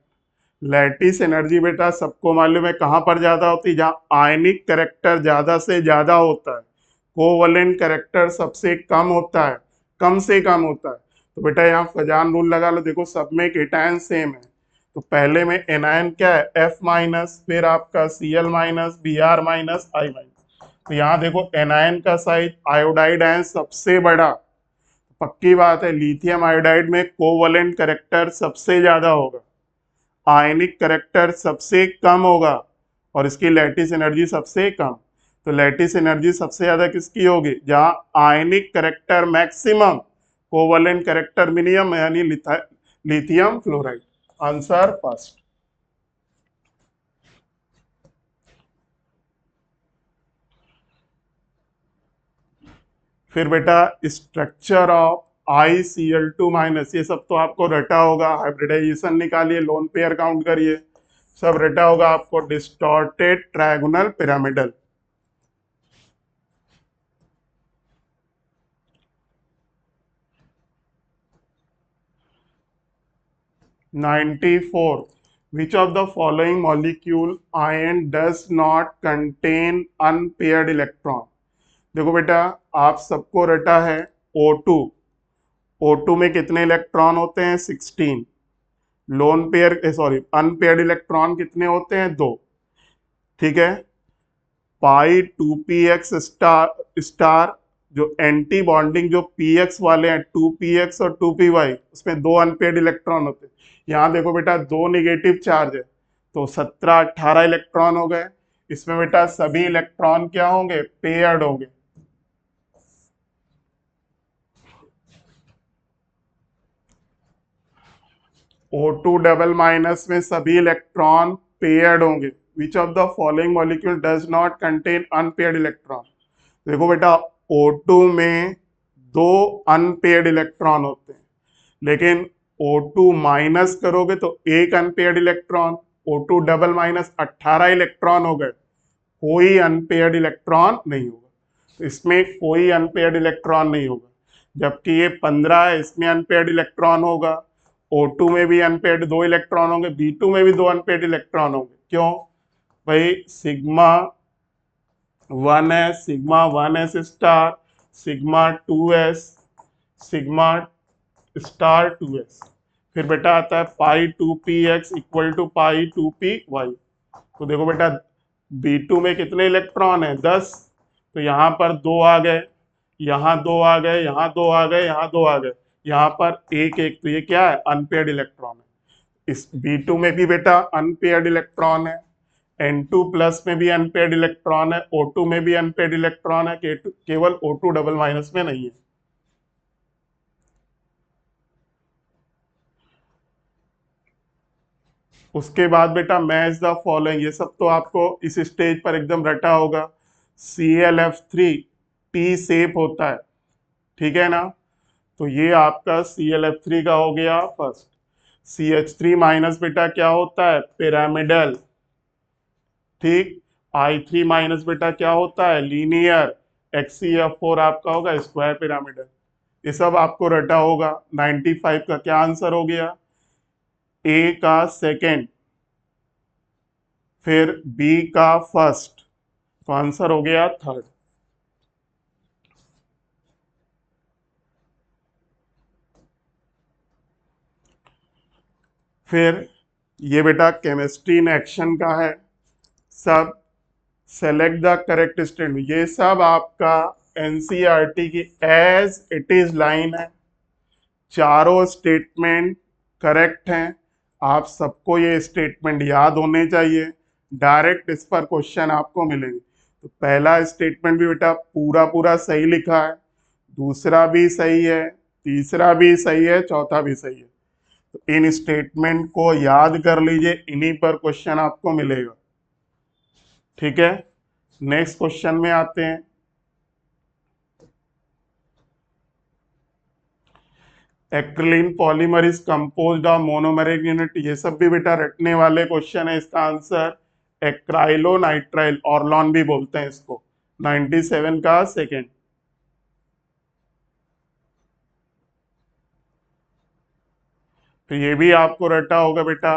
A: Lattice energy बेटा सबको मालूम है कहाँ पर ज्यादा होती है, जहाँ आयनिक करेक्टर ज्यादा से ज्यादा होता है, कोवलेंट करेक्टर सबसे कम होता है, कम से कम होता है। तो बेटा यहाँ फजान रूल लगा लो, देखो सब में केटायन सेम है। तो पहले में एनायन क्या है, F-, फिर आपका Cl-, Br-, I-। तो यहाँ देखो एनायन का साइज आयोडाइड आयन सबसे बड़ा, पक्की बात है लिथियम आयोडाइड में कोवलेंट करेक्टर सबसे ज्यादा होगा, आयनिक करेक्टर सबसे कम होगा, और इसकी लैटिस एनर्जी सबसे कम। तो लैटिस एनर्जी सबसे ज्यादा किसकी होगी, जहां आयनिक character maximum, covalent character minimum, यानी लिथियम फ्लोराइड। Answer first. फिर बेटा स्ट्रक्चर ऑफ ICl2-, ये सब तो आपको रटा होगा। हाइब्रिडाइजेशन निकालिए, लोन पेयर काउंट करिए, सब रटा होगा आपको। Distorted trigonal pyramidal. 94, which of the following molecule ion does not contain unpaired electron। देखो बेटा आप सबको रटा है O2, O2 में कितने इलेक्ट्रॉन होते हैं, 16। Lone pair sorry unpaired electron कितने होते हैं, 2। ठीक है, π2px स्टार, जो एंटी बॉन्डिंग जो px वाले हैं 2px और 2py, उसमें 2 अनपेयर्ड इलेक्ट्रॉन होते हैं। यहाँ देखो बेटा 2 निगेटिव चार्ज है, तो 17-18 इलेक्ट्रॉन हो गए। इसमें बेटा सभी इलेक्ट्रॉन क्या होंगे, पेयर्ड होंगे। O2 डबल- में सभी इलेक्ट्रॉन पेयर्ड होंगे। विच of the following molecule does not contain unpaired electron. देखो बेटा O2 में 2 अनपेयर्ड इलेक्ट्रॉन होते हैं, लेकिन O2- करोगे तो एक unpaired electron. O2 double- 18 electron हो गए, कोई अनपेयर्ड इलेक्ट्रॉन नहीं होगा। तो इसमें कोई अनपेयर्ड इलेक्ट्रॉन नहीं होगा, जबकि ये 15 है, इसमें अनपेयर्ड इलेक्ट्रॉन होगा। O2 में भी अनपेयर्ड 2 इलेक्ट्रॉन होंगे, B2 में भी 2 अनपेयर्ड इलेक्ट्रॉन होंगे। क्यों भाई, सिग्मा 1s सिग्मा 2s, सिग्मा*2s। फिर बेटा आता है π2px=π2py। तो देखो बेटा B2 में कितने इलेक्ट्रॉन है, 10। तो यहाँ पर 2 आ गए, यहाँ 2 आ गए, यहाँ 2 आ गए, यहाँ 2 आ गए, यहाँ पर एक एक। तो ये क्या है, अनपेयर्ड इलेक्ट्रॉन है। इस B2 में भी बेटा अनपेयर्ड इलेक्ट्रॉन है, N2+ में भी अनपेयर्ड इलेक्ट्रॉन है, O2 में भी अनपेयर्ड इलेक्ट्रॉन है, केवल O2 डबल- में नहीं है। उसके बाद बेटा मैच द फॉलोइंग, ये सब तो आपको इस स्टेज पर एकदम रटा होगा। ClF3 टी शेप होता है, ठीक है ना। तो ये आपका ClF3 का हो गया फर्स्ट। CH3- बेटा क्या होता है, पिरामिडल, ठीक। I3 माइनस बेटा क्या होता है, लीनियर। HCF4 आपका होगा स्क्वायर पिरामिडल। ये सब आपको रटा होगा। 95 का क्या आंसर हो गया, ए का सेकेंड, फिर बी का फर्स्ट, तो आंसर हो गया थर्ड। फिर ये बेटा केमिस्ट्री इन एक्शन का है। सब सेलेक्ट द करेक्ट स्टेटमेंट, ये सब आपका एनसीईआरटी की एज इट इज लाइन है। चारों स्टेटमेंट करेक्ट हैं। आप सबको ये स्टेटमेंट याद होने चाहिए, डायरेक्ट इस पर क्वेश्चन आपको मिलेंगे। तो पहला स्टेटमेंट भी बेटा पूरा पूरा सही लिखा है, दूसरा भी सही है, तीसरा भी सही है, चौथा भी सही है। तो इन स्टेटमेंट को याद कर लीजिए, इन्हीं पर क्वेश्चन आपको मिलेगा। ठीक है, नेक्स्ट क्वेश्चन में आते हैं। Acrilan polymer is composed of monomeric unit, ये सब भी बेटा रटने वाले क्वेश्चन है। इसका आंसर एक्राइलोनाइट्राइल, ऑर्लॉन भी बोलते हैं इसको। 97 का सेकेंड। तो ये भी आपको रटा होगा बेटा।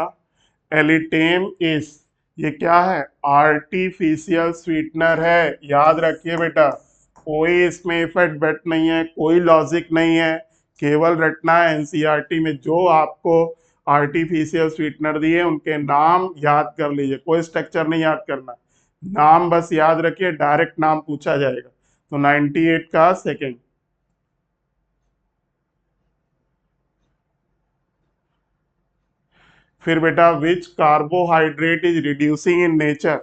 A: एलिटेम इस, ये क्या है, आर्टिफिशियल स्वीटनर है। याद रखिए बेटा, कोई इसमें इफेक्ट बेट नहीं है, कोई लॉजिक नहीं है, केवल रटना है। एनसीईआरटी में जो आपको आर्टिफिशियल स्वीटनर दिए उनके नाम याद कर लीजिए, कोई स्ट्रक्चर नहीं याद करना, नाम बस याद रखिए, डायरेक्ट नाम पूछा जाएगा। तो 98 का सेकेंड। फिर बेटा which carbohydrate is reducing in nature,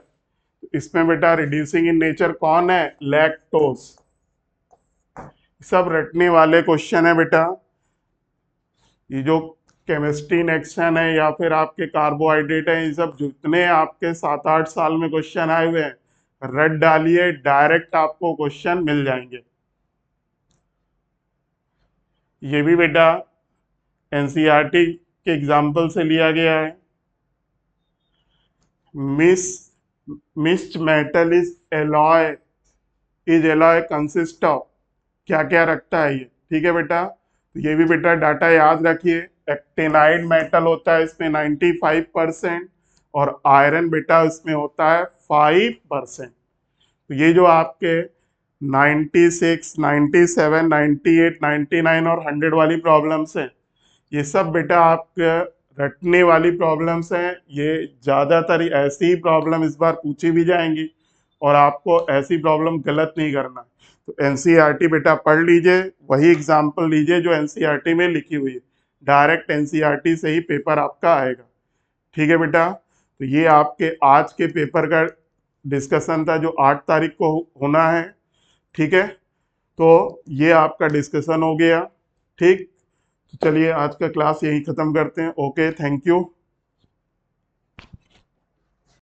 A: इसमें बेटा रिड्यूसिंग इन नेचर कौन है, लैक्टोज। सब रटने वाले क्वेश्चन है बेटा। ये जो केमिस्ट्री नेक्शन है या फिर आपके कार्बोहाइड्रेट है, ये सब जितने आपके 7-8 साल में क्वेश्चन आए हुए हैं, रट डालिए, डायरेक्ट आपको क्वेश्चन मिल जाएंगे। ये भी बेटा एनसीईआरटी के एग्जाम्पल से लिया गया है। Miss mist metal is alloy, is alloy consist of, क्या क्या रखता है ये। ठीक है बेटा, तो ये भी बेटा डाटा याद रखिए। एक्टिनाइड मेटल होता है इसमें 95%, और आयरन बेटा इसमें होता है 5%। तो ये जो आपके 96, 97, 98, 99 और 100 वाली प्रॉब्लम्स हैं, ये सब बेटा आपके रटने वाली प्रॉब्लम्स हैं। ये ज़्यादातर ऐसी ही प्रॉब्लम इस बार पूछी भी जाएंगी, और आपको ऐसी प्रॉब्लम गलत नहीं करना। तो एनसीईआरटी बेटा पढ़ लीजिए, वही एग्जाम्पल लीजिए जो एनसीईआरटी में लिखी हुई है, डायरेक्ट एनसीईआरटी से ही पेपर आपका आएगा। ठीक है बेटा, तो ये आपके आज के पेपर का डिस्कशन था जो 8 तारीख को होना है। ठीक है, तो ये आपका डिस्कशन हो गया। ठीक, तो चलिए आज का क्लास यही ख़त्म करते हैं। Okay, thank you.